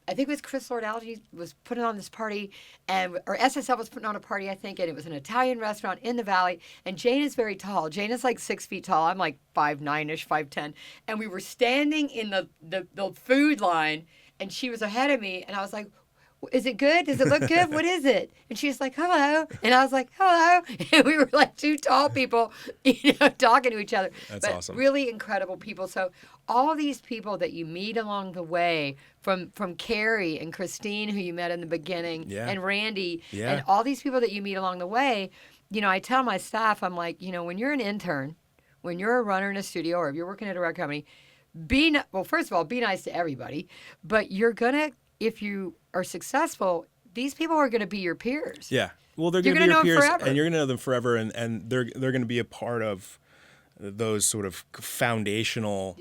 I think it was Chris Lord-Alge was putting on this party, or SSL was putting on a party, I think, and it was an Italian restaurant in the Valley. And Jane is very tall. Jane is like 6 feet tall. I'm like 5'9"-ish, 5'10". And we were standing in the food line, and she was ahead of me, and I was like, "Is it good? Does it look good? What is it?" And she was like, "Hello." And I was like, "Hello." And we were like two tall people, talking to each other. That's awesome. Really incredible people. So all these people that you meet along the way, from Carrie and Christine, who you met in the beginning, and Randy, and all these people that you meet along the way, I tell my staff, I'm like, when you're an intern, when you're a runner in a studio, or if you're working at a record company, first of all, be nice to everybody, but you're going to, if you are successful, these people are going to be your peers. Yeah. Well, they're going to be your peers, and you're going to know them forever, and they're going to be a part of those sort of foundational,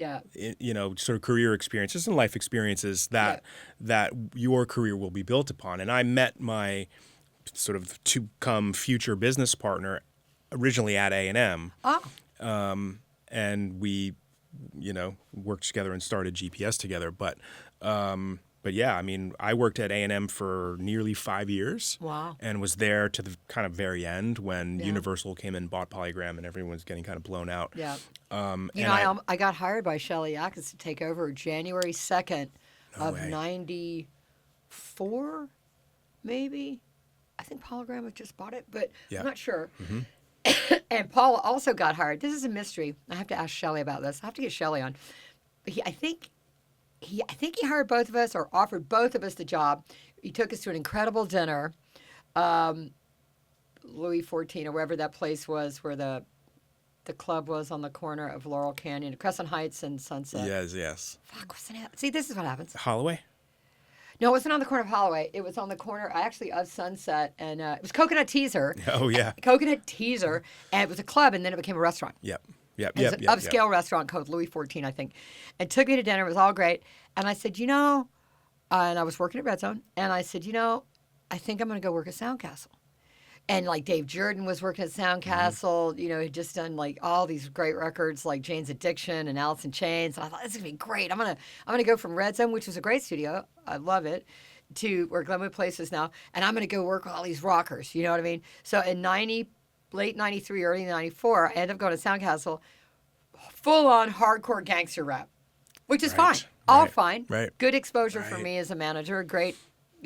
sort of career experiences and life experiences that your career will be built upon. And I met my sort of to-come future business partner originally at A&M. Oh. And we, worked together and started GPS together. But yeah, I mean, I worked at A&M for nearly 5 years. Wow. And was there to the kind of very end when Universal came and bought Polygram and everyone was getting kind of blown out. Yeah. I got hired by Shelley Atkins to take over January 2nd of 94, maybe. I think Polygram had just bought it, but I'm not sure. Mm-hmm. And Paul also got hired. This is a mystery. I have to ask Shelley about this. I have to get Shelley on. But I think he hired both of us, or offered both of us the job. He took us to an incredible dinner, Louis 14 or wherever that place was, where the club was on the corner of Laurel Canyon, Crescent Heights and Sunset. Yes. Fuck, what's the name? See, this is what happens. Holloway? No, it wasn't on the corner of Holloway. It was on the corner, actually, of Sunset, and it was Coconut Teaser. Oh, yeah. Coconut Teaser, and it was a club, and then it became a restaurant. Yep. It was an upscale restaurant called Louis 14, I think, and took me to dinner. It was all great. And I said, and I was working at Red Zone, and I said, I think I'm going to go work at Soundcastle. And like Dave Jordan was working at Soundcastle, had just done like all these great records like Jane's Addiction and Alice in Chains. And I thought, this is going to be great. I'm gonna go from Red Zone, which was a great studio, I love it, to where Glenwood Place is now, and I'm going to go work with all these rockers, you know what I mean? So in late 93, early 94, I ended up going to Soundcastle, full-on hardcore gangster rap, which is fine. all fine. Right. Good exposure for me as a manager. Great,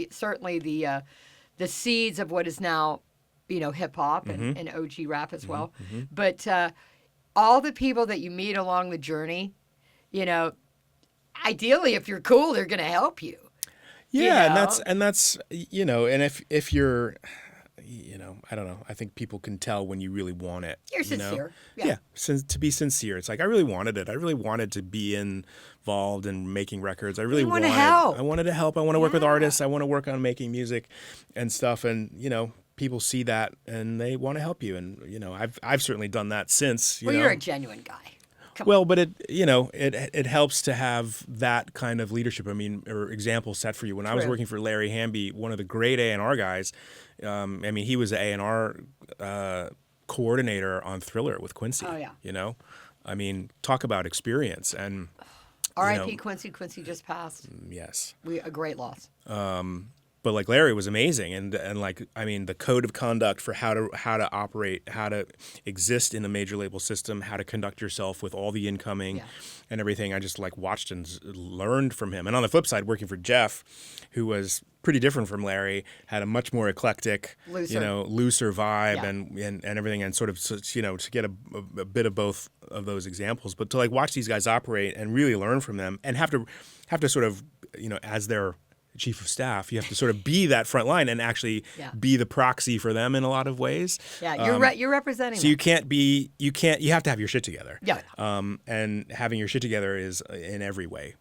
certainly the seeds of what is now, hip hop and OG rap as well. But all the people that you meet along the journey, ideally, if you're cool, they're going to help you. Yeah, and that's and if you're, I don't know. I think people can tell when you really want it. You're sincere. Yeah, to be sincere. It's like I really wanted it. I really wanted to be involved in making records. I really wanted to help. I wanted to help. I want to work with artists. I want to work on making music and stuff. And people see that and they want to help you. And I've certainly done that since. You're a genuine guy. Well, but it helps to have that kind of leadership. I mean, or example set for you. When I was working for Larry Hamby, one of the great A&R guys, he was an A&R coordinator on Thriller with Quincy. Oh yeah. Talk about experience and. R.I.P. Quincy. Quincy just passed. Yes. A great loss. But like Larry was amazing, and the code of conduct for how to operate, how to exist in a major label system, how to conduct yourself with all the incoming and everything. I just watched and learned from him. And on the flip side, working for Jeff, who was pretty different from Larry, had a much more eclectic, looser vibe and everything, and sort of to get a bit of both of those examples, but to watch these guys operate and really learn from them, and have to sort of as their chief of staff, you have to sort of be that front line and actually be the proxy for them in a lot of ways. Yeah, you're representing. So them. You have to have your shit together. Yeah. And having your shit together is in every way,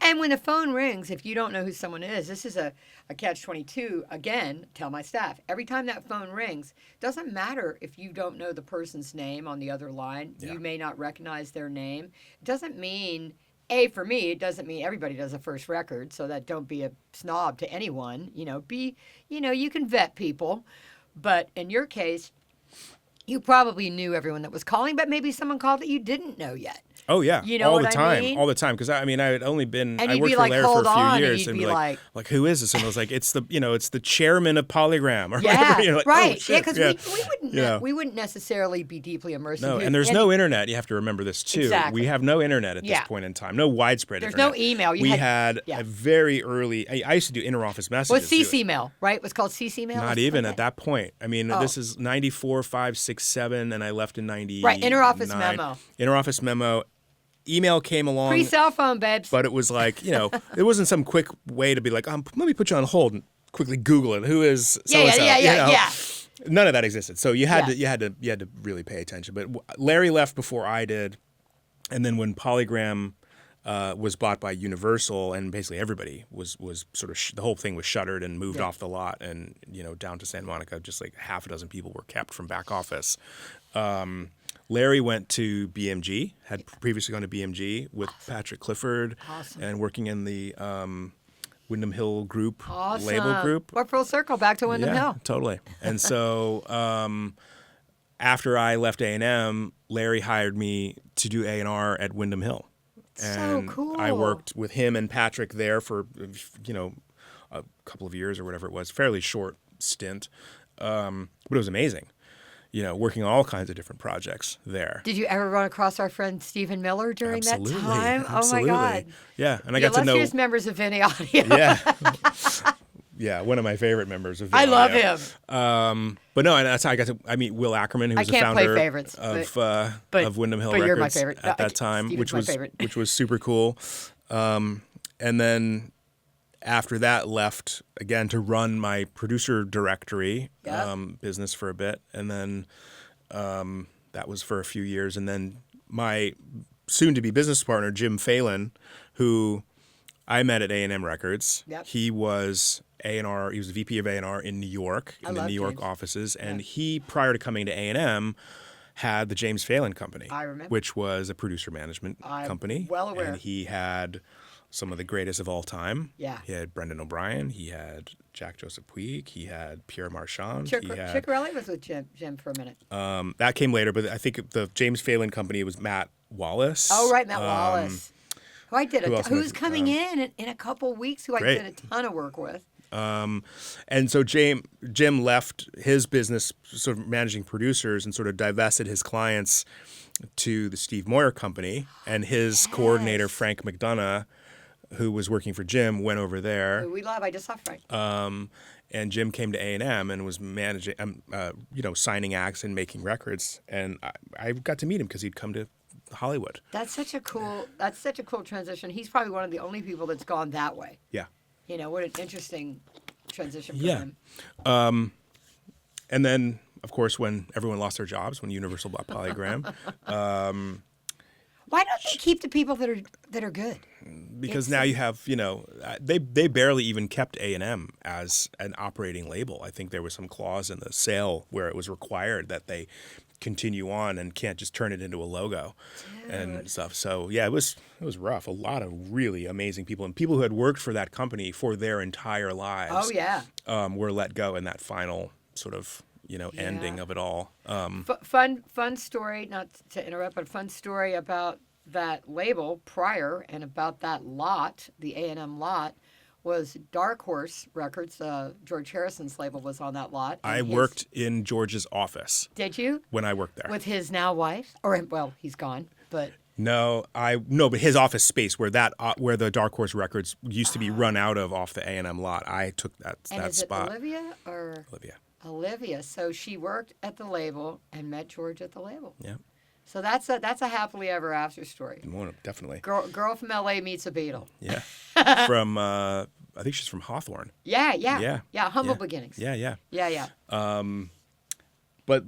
And when the phone rings, if you don't know who someone is, this is a catch-22. Again, tell my staff, every time that phone rings, doesn't matter if you don't know the person's name on the other line. You may not recognize their name. It doesn't mean... for me, it doesn't mean everybody does a first record, so that don't be a snob to anyone. You can vet people, but in your case, you probably knew everyone that was calling, but maybe someone called that you didn't know yet. Oh yeah, all the time, I mean? all the time. Because I had only been, and I worked for Larry for a few years, and be like, who is this? And I was like, it's the chairman of Polygram, or whatever. Right? Oh, shit. Because we wouldn't necessarily be deeply immersed. No, and there's no internet. You have to remember this too. Exactly. We have no internet at this point in time. No widespread There's internet. no email. We had a very early. I used to do interoffice messages. Well, CC mail, right? It was called CC mail. Not even at that point. This is 94, 5, 6, 7, and I left in 90. Right, interoffice memo. Interoffice memo. Email came along. Pre-cell phone, babes. But it was it wasn't some quick way to be like, let me put you on hold and quickly Google it. Who is so-and-so? Yeah. None of that existed. So you had to really pay attention. But Larry left before I did, and then when Polygram was bought by Universal, and basically everybody was sort of the whole thing was shuttered and moved off the lot, and down to Santa Monica, just like half a dozen people were kept from back office. Larry went to BMG, had previously gone to BMG with Patrick Clifford, and working in the Windham Hill Group label group. We're full circle back to Windham Hill. Totally. And so after I left A&M, Larry hired me to do A&R at Windham Hill. And so cool. I worked with him and Patrick there for a couple of years or whatever it was, fairly short stint, but it was amazing. Working on all kinds of different projects there. Did you ever run across our friend Stephen Miller during that time? Absolutely. Oh my God. Yeah, and I got to know. Illustrious members of Vinny Audio. Yeah. Yeah, one of my favorite members of Vinny I love Audio. him. But no, and that's how I got to meet Will Ackerman, who was the founder of Windham Hill Records you're my favorite. at that time, Stephen's which was super cool. And then after that, left again to run my producer directory business for a bit, and then that was for a few years. And then my soon-to-be business partner, Jim Phelan, who I met at A&M Records. Yep. He was A&R. He was the VP of A&R in New York, in the New York James. offices, and he, prior to coming to A&M, had the James Phelan Company, I remember. which was a producer management company. Well aware. And he had some of the greatest of all time. Yeah. He had Brendan O'Brien. He had Jack Joseph Puig. He had Pierre Marchand. Ciccarelli was with Jim for a minute. That came later, but I think the James Phelan Company was Matt Wallace. Oh, right, Matt Wallace. Who I did who's coming in a couple weeks, who I did a ton of work with. And so Jim left his business sort of managing producers and sort of divested his clients to the Steve Moyer Company, and his coordinator, Frank McDonough, who was working for Jim, went over there. Who we love. I just saw Frank. And Jim came to A&M and was managing, signing acts and making records. And I got to meet him because he'd come to Hollywood. That's such a cool transition. He's probably one of the only people that's gone that way. Yeah. What an interesting transition for him. And then, of course, when everyone lost their jobs, when Universal bought Polygram. Why don't they keep the people that are good? Because now you have, they barely even kept A&M as an operating label. I think there was some clause in the sale where it was required that they continue on and can't just turn it into a logo and stuff. So yeah, it was rough. A lot of really amazing people and people who had worked for that company for their entire lives. Oh yeah, were let go in that final sort of ending of it all. Fun story. Not to interrupt, but fun story about that label prior and about that lot, the A&M lot. Was Dark Horse Records. George Harrison's label was on that lot. I worked in George's office. Did you? When I worked there. With his now wife? Or, well, he's gone, but... but his office space where the Dark Horse Records used to be run out of off the A&M lot. I took that spot. Is it Olivia or... Olivia. Olivia. So she worked at the label and met George at the label. Yeah. So that's a happily ever after story. Definitely. Girl from L.A. meets a Beatle. Yeah. From, I think she's from Hawthorne. Yeah. Humble beginnings. Yeah. But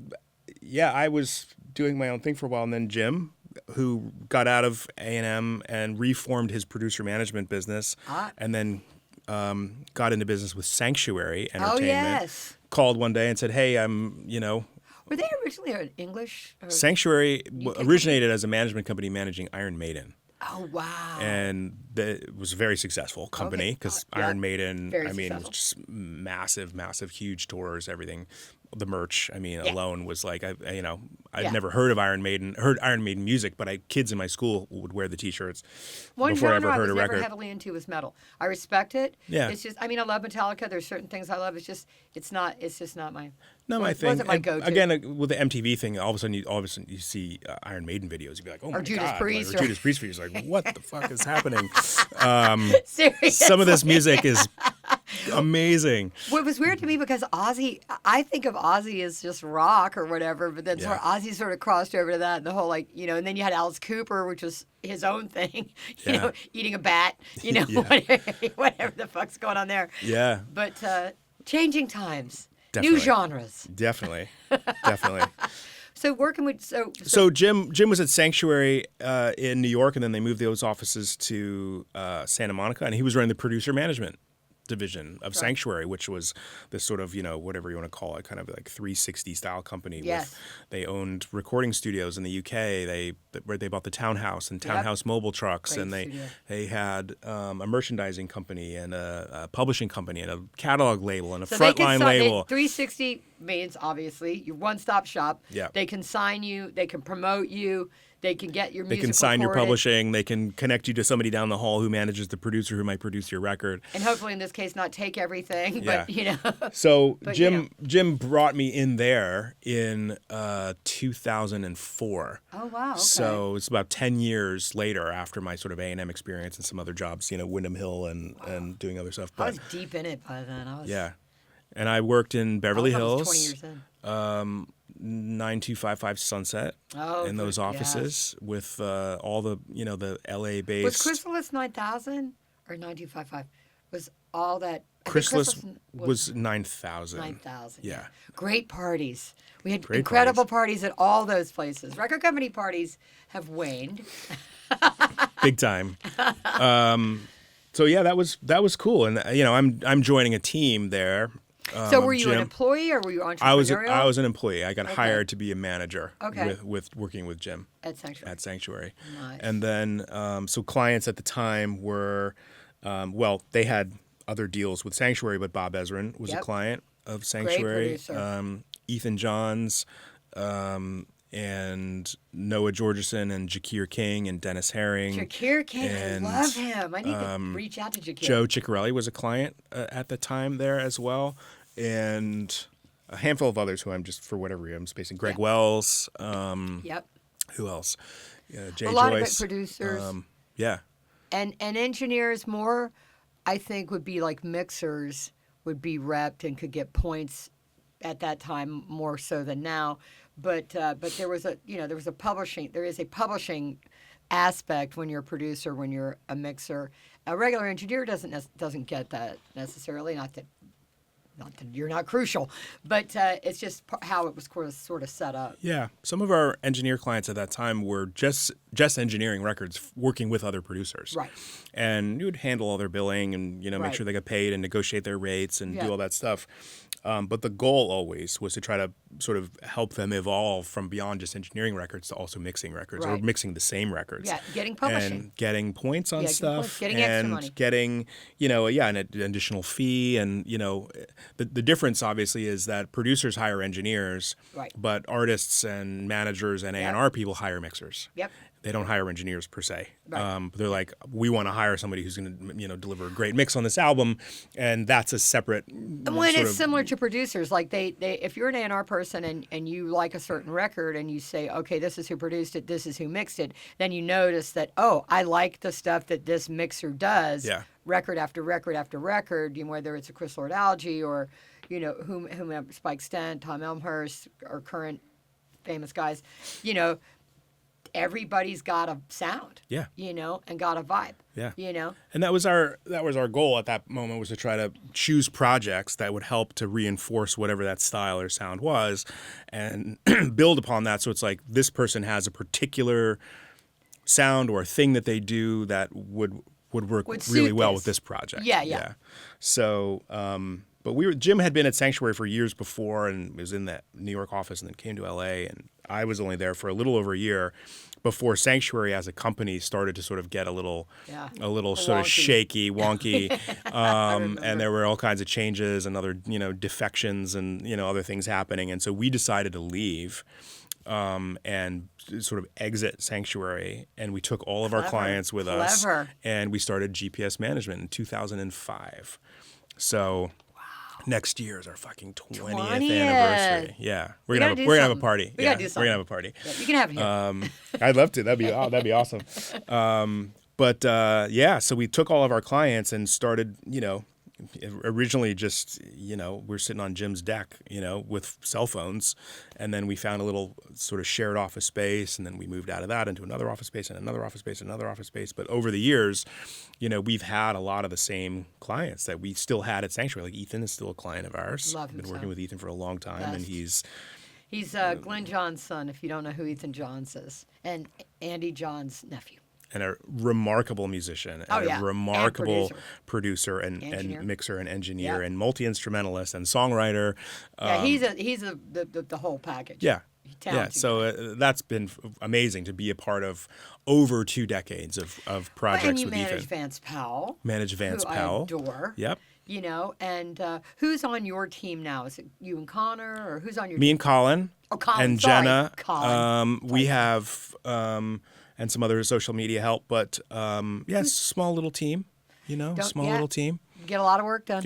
I was doing my own thing for a while, and then Jim, who got out of A&M and reformed his producer management business, and then got into business with Sanctuary Entertainment. Oh, yes. Called one day and said, "Hey, Were they originally an English? Sanctuary originated as a management company managing Iron Maiden. Oh, wow. And it was a very successcive company because Iron Maiden, was just massive, huge tours, everything. The merch, alone was like, I'd never heard of Iron Maiden music, but kids in my school would wear the T-shirts before I ever heard a record. Never heavily into was metal. I respect it. Yeah. It's just, I love Metallica. There's certain things I love. It's just not my. Not my thing. Wasn't my go-to. Again, with the MTV thing, all of a sudden you see Iron Maiden videos. You'd be like, oh my Judas God. Priest, or Judas Priest videos. Like, what the fuck is happening? Seriously. Some of this music is amazing. Well, it was weird to me because Ozzy, I think of Ozzy as just rock or whatever, but then Ozzy sort of crossed over to that and the whole and then you had Alice Cooper, which was his own thing, eating a bat, whatever the fuck's going on there. Yeah. But changing times. Definitely. New genres. Definitely. So working with so Jim was at Sanctuary in New York, and then they moved those offices to Santa Monica, and he was running the producer management division of Sanctuary, which was this sort of whatever you want to call it, kind of like 360 style company. Yes. They owned recording studios in the UK. They bought the Townhouse and Townhouse mobile trucks, Great and studio. they had a merchandising company and a publishing company and a catalog label and a So frontline label. 360 means obviously your one-stop shop. Yeah. They can sign you. They can promote you. They can get your music They can sign your recorded. publishing. They can connect you to somebody down the hall who manages the producer who might produce your record. And hopefully in this case not take everything, Yeah. but So But, Jim brought me in there in 2004. Oh, wow. Okay. So it's about 10 years later after my sort of A&M experience and some other jobs, Windham Hill and doing other stuff. I was deep in it by then. Yeah. And I worked in Beverly I Hills. was 20 years in. 9255 Sunset in those offices with all the the LA based. Was Chrysalis 9000 or 9255? Was all that? Chrysalis was 9,000. 9,000. Yeah. Great parties. We had Great incredible parties at all those places. Record company parties have waned. Big time. So yeah, that was cool, and I'm joining a team there. So were you an employee or were you entrepreneurial? I was an employee. I got hired to be a manager with working with Jim at Sanctuary. Nice. And then so clients at the time were they had other deals with Sanctuary, but Bob Ezrin was a client of Sanctuary. Great producer. Ethan Johns and Noah Georgeson and Jakir King and Dennis Herring. Jakir King, I love him. I need to reach out to Jakir. Joe Ciccarelli was a client at the time there as well. And a handful of others who I'm just, for whatever reason, I'm spacing. Greg Wells. Who else? Jay a lot Joyce. of great producers. Yeah. And engineers more, I think, would be like mixers would be repped and could get points at that time more so than now. But there was a publishing aspect when you're a producer, when you're a mixer. A regular engineer doesn't get that necessarily. Not that you're not crucial, but it's just how it was sort of set up. Yeah. Some of our engineer clients at that time were just engineering records, working with other producers. Right. And you would handle all their billing and, make Right. sure they got paid and negotiate their rates and Yeah. do all that stuff. But the goal always was to try to sort of help them evolve from beyond just engineering records to also mixing records or Right. mixing the same records. Yeah, getting publishing. And getting points on Yeah, stuff. getting extra and money. getting, an additional fee. And, the difference obviously is that producers hire engineers, Right. but artists and managers and A&R people hire mixers. Yep. They don't hire engineers per se. Right. They're like, we want to hire somebody who's going to, deliver a great mix on this album, and that's a separate. When it's similar to producers, like they if you're an A&R person and you like a certain record and you say, okay, this is who produced it, this is who mixed it, then you notice that, oh, I like the stuff that this mixer does. Yeah. Record after record after record, whether it's a Chris Lord Algae or, whomever, Spike Stent, Tom Elmhurst, or current famous guys, everybody's got a sound. Yeah. And got a vibe. Yeah. You And that was our goal at that moment, was to try to choose projects that would help to reinforce whatever that style or sound was and build upon that. So it's like this person has a particular sound or a thing that they do that would work really well with this project. Yeah. So, but Jim had been at Sanctuary for years before and was in that New York office and then came to LA, and I was only there for a little over a year before Sanctuary as a company started to sort of get a little sort of shaky, wonky, and there were all kinds of changes and other defections and other things happening, and so we decided to leave. And sort of exit Sanctuary, and we took all of our clients with us, and we started GPS Management in 2005. So next year is our fucking 20th anniversary. Yeah, we're gonna have a party. We gotta do something. We're gonna have a party. Yeah, you can have it here. I'd love to. That'd be awesome. So we took all of our clients and started, originally just, we're sitting on Jim's deck, with cell phones. And then we found a little sort of shared office space. And then we moved out of that into another office space and another office space and another office space. But over the years, we've had a lot of the same clients that we still had at Sanctuary. Like Ethan is still a client of ours. Love him. Been working with Ethan for a long time. Best. And he's Glenn John's son, if you don't know who Ethan Johns is, and Andy John's nephew. And a remarkable musician, and a remarkable producer and mixer and engineer and multi-instrumentalist and songwriter. Yeah, he's the whole package. Yeah. So that's been amazing to be a part of over 2 decades of projects with Ethan. And you manage Vance Powell. Powell. I adore. Yep. And who's on your team now? Is it you and Connor, or who's on your team? Me and Colin. Oh, Colin. And Sorry. Jenna. Colin. We have... and some other social media help, but small little team, little team. Get a lot of work done.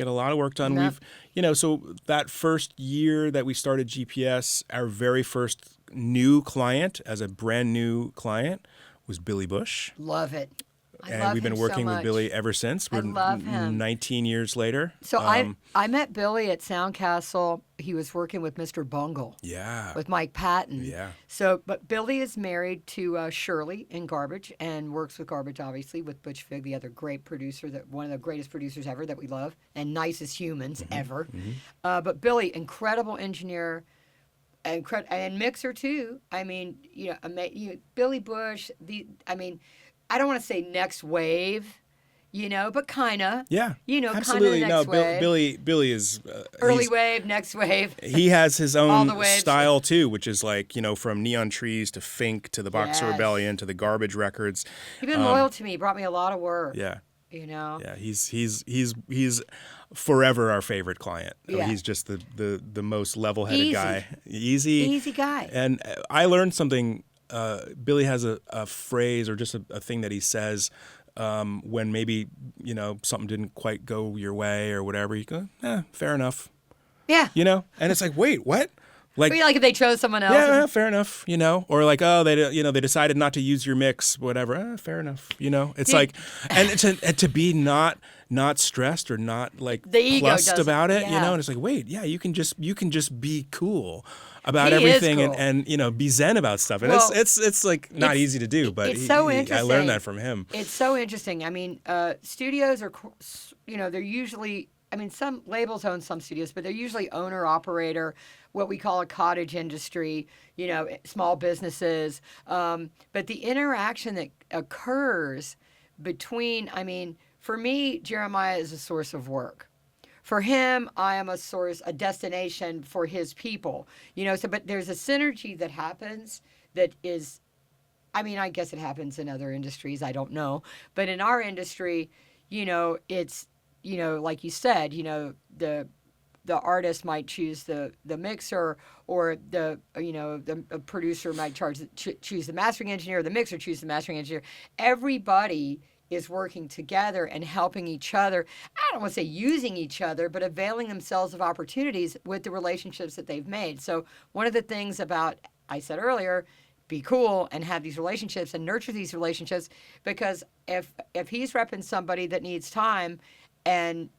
Yep. We've, so that first year that we started GPS, our very first new client, as a brand new client, was Billy Bush. Love it. And we've been working with Billy ever since. I love him. 19 years later. So I met Billy at Soundcastle. He was working with Mr. Bungle. Yeah. With Mike Patton. Yeah. So, but Billy is married to Shirley in Garbage and works with Garbage, obviously, with Butch Vig, the other great producer, one of the greatest producers ever that we love, and nicest humans ever. Mm-hmm. But Billy, incredible engineer. And mixer too. I mean, Billy Bush. I don't want to say next wave, but kind of. Yeah. Absolutely. Kind of next wave. Billy is early wave, next wave. He has his own style too, which is like, from Neon Trees to Fink to the Boxer Rebellion to the Garbage records. He's been loyal to me. He brought me a lot of work. Yeah. Yeah, he's forever our favorite client. Yeah. He's just the most level-headed guy. Easy guy. And I learned something. Billy has a phrase or just a thing that he says when maybe something didn't quite go your way or whatever. You go, fair enough. Yeah. And it's like, wait, what? Like, Maybe like if they chose someone else. yeah, fair enough, you know, or like, oh, they decided not to use your mix, whatever. Fair enough, you know. It's like, and to be not stressed or not like the ego plussed about it, yeah. you know. And it's like, wait, yeah, you can just be cool about he everything is cool. and you know, be zen about stuff. And well, it's like not easy to do, but it's so interesting. I learned that from him. It's so interesting. I mean, studios are, you know, they're usually. I mean, some labels own some studios, but they're usually owner-operator, what we call a cottage industry, you know, small businesses. But the interaction that occurs between, I mean, for me, Jerimaya is a source of work. For him, I am a destination for his people. You know, so but there's a synergy that happens that is, I mean, I guess it happens in other industries, I don't know. But in our industry, you know, it's, you know, like you said, you know, the artist might choose the mixer, or the producer might choose the mastering engineer, the mixer choose the mastering engineer. Everybody is working together and helping each other. I don't want to say using each other, but availing themselves of opportunities with the relationships that they've made. So one of the things about, I said earlier, be cool and have these relationships and nurture these relationships, because if he's repping somebody that needs time, and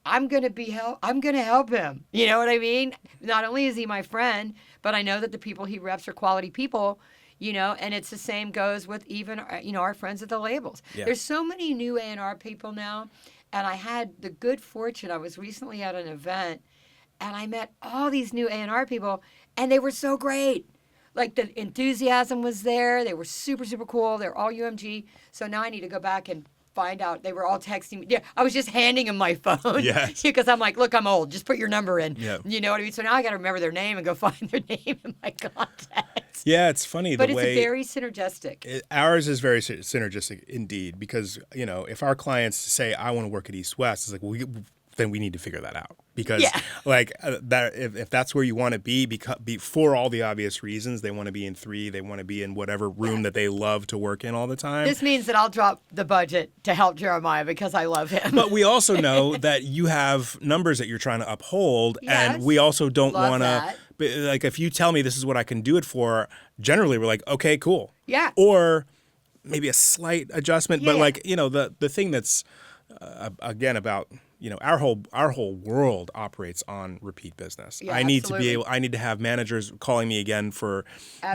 I'm going to help him. You know what I mean? Not only is he my friend, but I know that the people he reps are quality people, you know, and it's the same goes with even, you know, our friends at the labels. Yeah. There's so many new A&R people now, and I had the good fortune, I was recently at an event, and I met all these new A&R people, and they were so great. Like, the enthusiasm was there. They were super, super cool. They're all UMG. So now I need to go back and find out. They were all texting me. Yeah, I was just handing them my phone. Yes. Because I'm like, look, I'm old. Just put your number in. Yeah. You know what I mean? So now I got to remember their name and go find their name in my contacts. Yeah, it's funny. But it's very synergistic. Ours is very synergistic indeed, because, you know, if our clients say, I want to work at East West, it's like, well, then we need to figure that out, because like that if that's where you want to be, for all the obvious reasons, they want to be in 3, they want to be in whatever room that they love to work in all the time. This means that I'll drop the budget to help Jerimaya because I love him. But we also know that you have numbers that you're trying to uphold, and we also don't want to, like, if you tell me this is what I can do it for, generally we're like, okay, cool. Yeah. Or maybe a slight adjustment, but like, you know, the thing that's again about, you know, our whole world operates on repeat business. Yeah, I need to have managers calling me again for,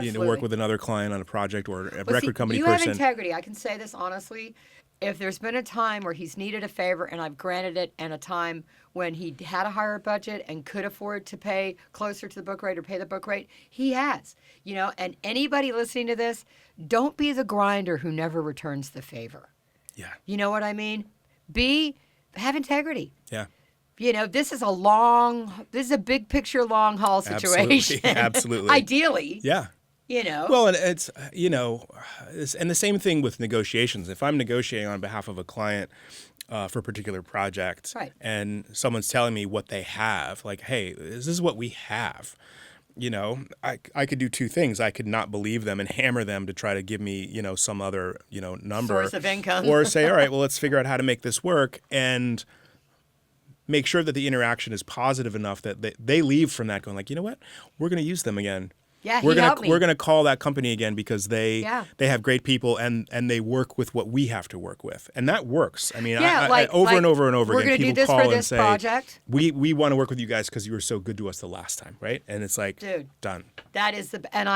you know, work with another client on a project, or a record company you person. You have integrity. I can say this honestly. If there's been a time where he's needed a favor and I've granted it, and a time when he had a higher budget and could afford to pay closer to the book rate or pay the book rate, he has. You know, and anybody listening to this, don't be the grinder who never returns the favor. Yeah. You know what I mean? Have integrity. Yeah. You know, this is a big picture, long haul situation. Absolutely. Ideally. Yeah. You know. Well, and it's, you know, and the same thing with negotiations. If I'm negotiating on behalf of a client for a particular project, right, and someone's telling me what they have, like, hey, this is what we have. You know, I could do two things. I could not believe them and hammer them to try to give me, you know, some other, you know, number. Source of income. Or say, all right, well, let's figure out how to make this work, and make sure that the interaction is positive enough that they leave from that going like, you know what, we're going to use them again. Yeah, we're gonna call that company again because they have great people, and they work with what we have to work with, and that works. I mean, over and over again, people call and say, project. we want to work with you guys because you were so good to us the last time, right? And it's like, dude, done. That is and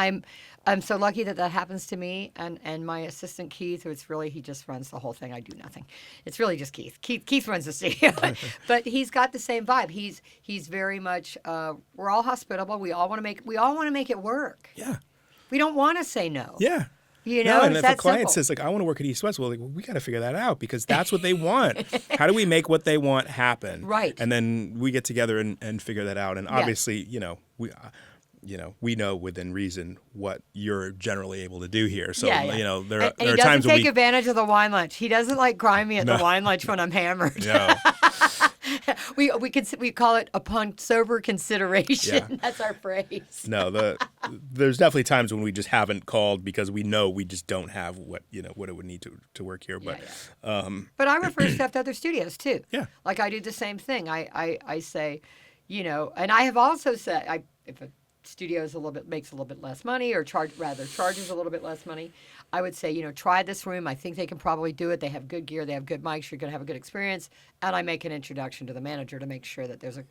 I'm so lucky that happens to me, and my assistant Keith, who he just runs the whole thing. I do nothing. It's really just Keith. Keith runs the studio, but he's got the same vibe. He's very much. We're all hospitable. We all want to make it work. Yeah. We don't want to say no. Yeah. You know, and if a client says, like, I want to work at East West, well, we got to figure that out, because that's what they want. How do we make what they want happen? Right. And then we get together and figure that out. And obviously, you know, we know within reason what you're generally able to do here. So, you know, there are times when he doesn't take advantage of the wine lunch. He doesn't like grind me at the wine lunch when I'm hammered. No. we call it upon sober consideration. Yeah. That's our phrase. No, there's definitely times when we just haven't called because we know we just don't have what it would need to work here. But but I refer stuff to other studios too. Yeah. Like I do the same thing. I say, you know, and I have also said if a studios makes a little bit less money, or charges a little bit less money, I would say, try this room. I think they can probably do it. They have good gear. They have good mics. You're going to have a good experience. And I make an introduction to the manager to make sure that there's a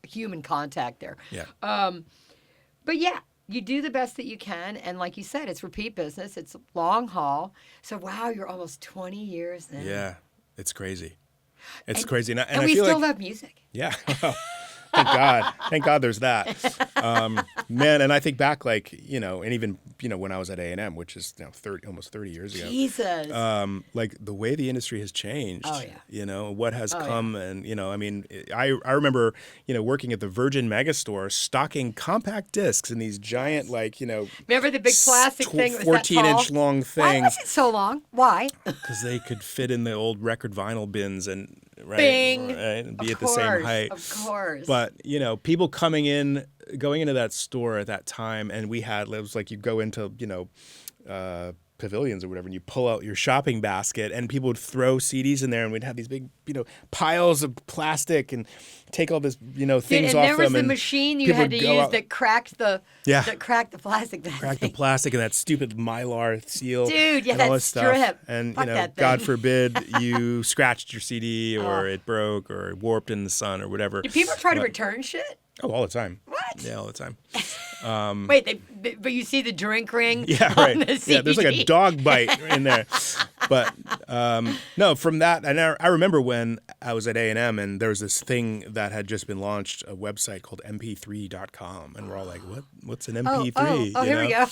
human contact there. Yeah. But yeah, you do the best that you can. And like you said, it's repeat business. It's long haul. So, wow, you're almost 20 years now. Yeah. It's crazy. It's crazy. And we feel still love music. Yeah. Thank God. Thank God there's that. Man, and I think back, like, and even, when I was at A&M, which is now almost 30 years ago. Jesus. Like, the way the industry has changed. Oh, yeah. What has come. Yeah. And, I mean, I remember, working at the Virgin Megastore, stocking compact discs in these giant, like, remember the big plastic thing? 14-inch long thing. Why was it so long? Why? Because they could fit in the old record vinyl bins and Bing. And be at the same height. Of course. But, people going into that store at that time, and it was like you go into, pavilions or whatever, and you pull out your shopping basket, and people would throw CDs in there, and we'd have these big, piles of plastic and take all this, things off them. And there was the machine you had to use that cracked the plastic. Cracked the plastic and that stupid Mylar seal. Dude, yeah, and all that this strip. stuff. And, God forbid you scratched your CD or it broke or warped in the sun or whatever. Do people try to return shit? Oh, all the time. What? Yeah, all the time. Wait, but you see the drink ring? Yeah, right. On the CD. Yeah, there's like a dog bite in there. But no, from that, and I remember when I was at A&M, and there was this thing that had just been launched, a website called mp3.com, and we're all like, what's an MP3? Oh, here we go.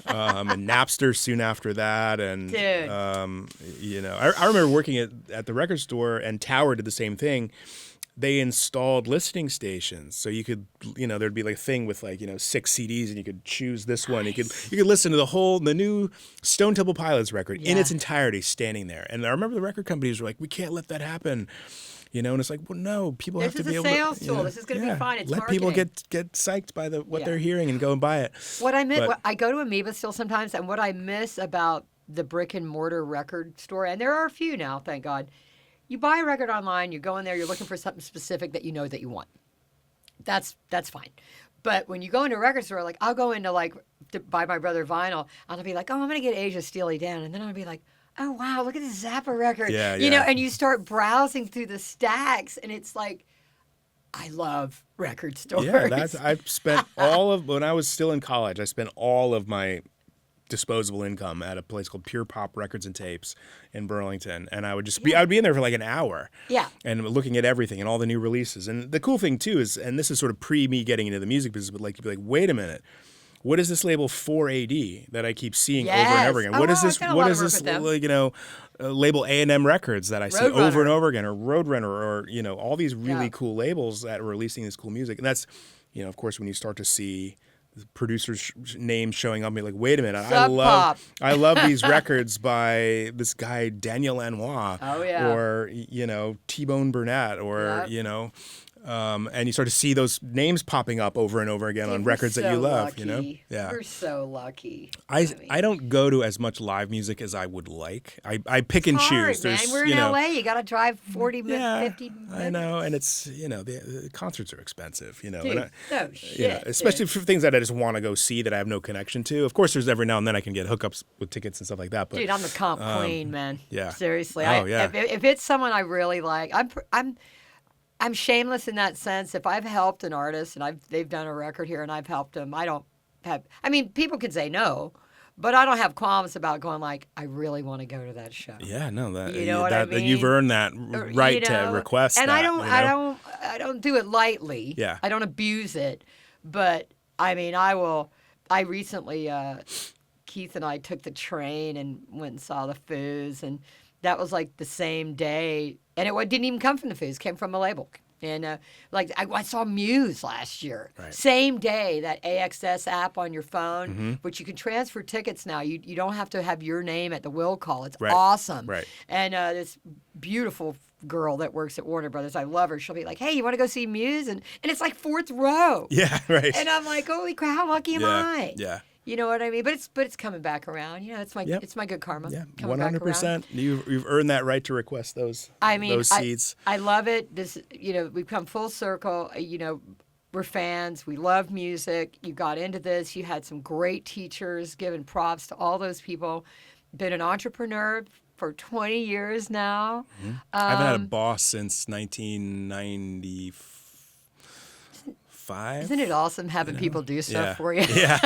And Napster soon after that, and Dude. I remember working at the record store, and Tower did the same thing. They installed listening stations, so you could, there'd be like a thing with 6 CDs, and you could choose this one. You could listen to the new Stone Temple Pilots record in its entirety, standing there. And I remember the record companies were like, "We can't let that happen," and it's like, well, no, people have to be able to. This is a sales tool. This is going to be fine. It's let marketing. people get psyched by what they're hearing and go and buy it. What I miss, I go to Amoeba still sometimes, and what I miss about the brick and mortar record store, and there are a few now, thank God. You buy a record online, you go in there, you're looking for something specific that you know that you want. That's fine. But when you go into a record store, like I'll go into to buy my brother vinyl, and I'll be like, oh, I'm going to get Asia Steely Dan. And then I'll be like, oh, wow, look at this Zappa record. Yeah, and you start browsing through the stacks, and it's like, I love record stores. Yeah, I've spent when I was still in college, I spent all of my disposable income at a place called Pure Pop Records and Tapes in Burlington, and I would be in there for like an hour, and looking at everything and all the new releases. And the cool thing too is, and this is sort of pre me getting into the music business, but you'd be like, wait a minute, what is this label 4AD that I keep seeing over and over again? What is this label A&M Records that I see over and over again, or Roadrunner, or all these really cool labels that are releasing this cool music. And that's of course when you start to see producers' names showing up, and be like, wait a minute, I love these records by this guy Daniel Lanois, or T-Bone Burnett, or and you start to see those names popping up over and over again on records that you love. Lucky. We're so lucky. I don't go to as much live music as I would like. I pick and choose. Man. We're in LA. You got to drive 40 minutes, 50 minutes. I know, and it's the concerts are expensive. Dude, shit. Especially for things that I just want to go see that I have no connection to. Of course, there's every now and then I can get hookups with tickets and stuff like that. But dude, I'm the comp queen, man. Yeah. Seriously. Oh, yeah. If it's someone I really like, I'm shameless in that sense. If I've helped an artist and they've done a record here and I've helped them, people can say no, but I don't have qualms about going like, I really want to go to that show. Yeah, no, that you've earned that right to request. And that, I don't do it lightly. Yeah. I don't abuse it, but I will. I recently, Keith and I took the train and went and saw the Foos, and that was like the same day. And it didn't even come from the Foos; came from a label. And I saw Muse last year, same day. That AXS app on your phone, which you can transfer tickets now. You don't have to have your name at the will call. It's awesome. Right. And this beautiful girl that works at Warner Brothers, I love her. She'll be like, "Hey, you want to go see Muse?" And it's like fourth row. Yeah, right. And I'm like, "Holy crap! How lucky am I?" Yeah. You know what I mean? But it's coming back around. It's my good karma. Yeah, 100%. You've earned that right to request those seats. I love it. This we've come full circle. we're fans. We love music. You got into this. You had some great teachers. Giving props to all those people. Been an entrepreneur for 20 years now. Mm-hmm. I haven't had a boss since 1995. Isn't it awesome having people do stuff for you? Yeah.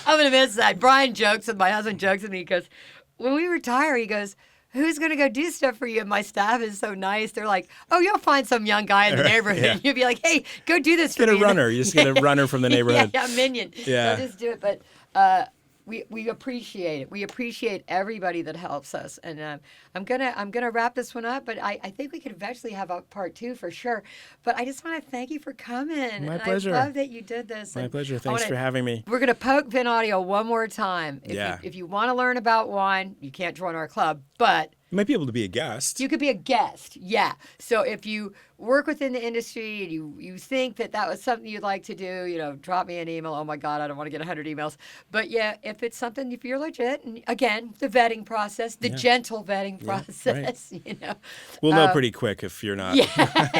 I'm going to miss that. Brian jokes with my husband jokes with me because when we retire, he goes, who's going to go do stuff for you? And my staff is so nice. They're like, oh, you'll find some young guy in the neighborhood. Yeah. You'll be like, hey, go do this for me. me. Get a runner. You just get a runner from the neighborhood. Yeah, minion. Yeah. So just do it. But we appreciate it. We appreciate everybody that helps us. And I'm gonna wrap this one up. But I think we could eventually have a part 2 for sure. But I just want to thank you for coming. My pleasure. I love that you did this. My pleasure. Thanks for having me. We're gonna poke Vin Audio one more time. If you want to learn about wine, you can't join our club, but you might be able to be a guest. You could be a guest, yeah. So if you work within the industry and you think that was something you'd like to do, drop me an email. Oh my God, I don't want to get 100 emails. But yeah, if it's something, if you're legit, and again, the vetting process, the gentle vetting process, right. We'll know pretty quick if you're not. Yeah,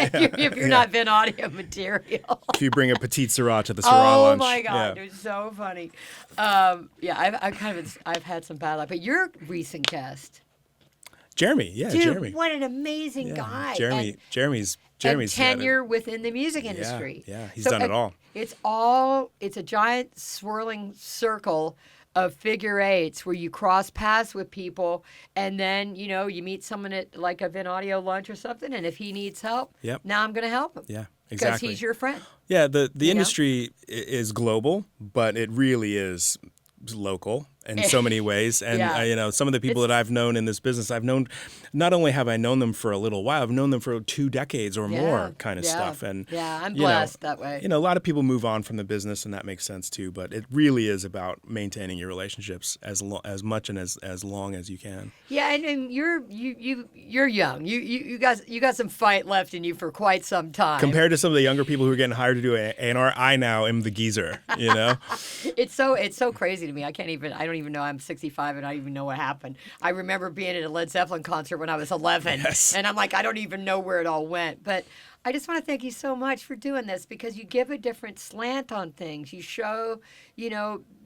if you're not Vin Audio material. If you bring a petite Syrah to the Syrah lunch. Oh my God, it was so funny. I've had some bad luck, but you're a recent guest. Jeremy, Dude, Jeremy. What an amazing guy. Jeremy's tenure within the music industry. Yeah, he's done it all. It's a giant swirling circle of figure eights where you cross paths with people, and then you meet someone at like a Vin Audio lunch or something, and if he needs help, now I'm going to help him. Yeah, exactly. Because he's your friend. Yeah, the industry is global, but it really is local in so many ways. And some of the people that I've known in this business, not only have I known them for a little while, I've known them for 2 decades or more kind of stuff. And I'm blessed that way. A lot of people move on from the business, and that makes sense too, but it really is about maintaining your relationships as much and as long as you can. Yeah, and you're young. You got some fight left in you for quite some time. Compared to some of the younger people who are getting hired to do A&R, I now am the geezer, It's so crazy to me. I don't even know. I'm 65 and I don't even know what happened. I remember being at a Led Zeppelin concert when I was 11. Yes. And I'm like, I don't even know where it all went. But I just want to thank you so much for doing this because you give a different slant on things. You show,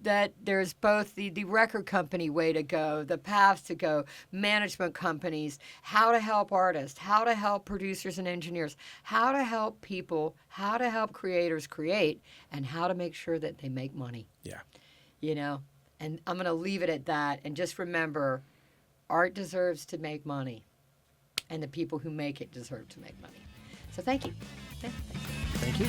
that there's both the record company way to go, the paths to go, management companies, how to help artists, how to help producers and engineers, how to help people, how to help creators create, and how to make sure that they make money. Yeah. And I'm going to leave it at that. And just remember, art deserves to make money. And the people who make it deserve to make money. So thank you. Thank you.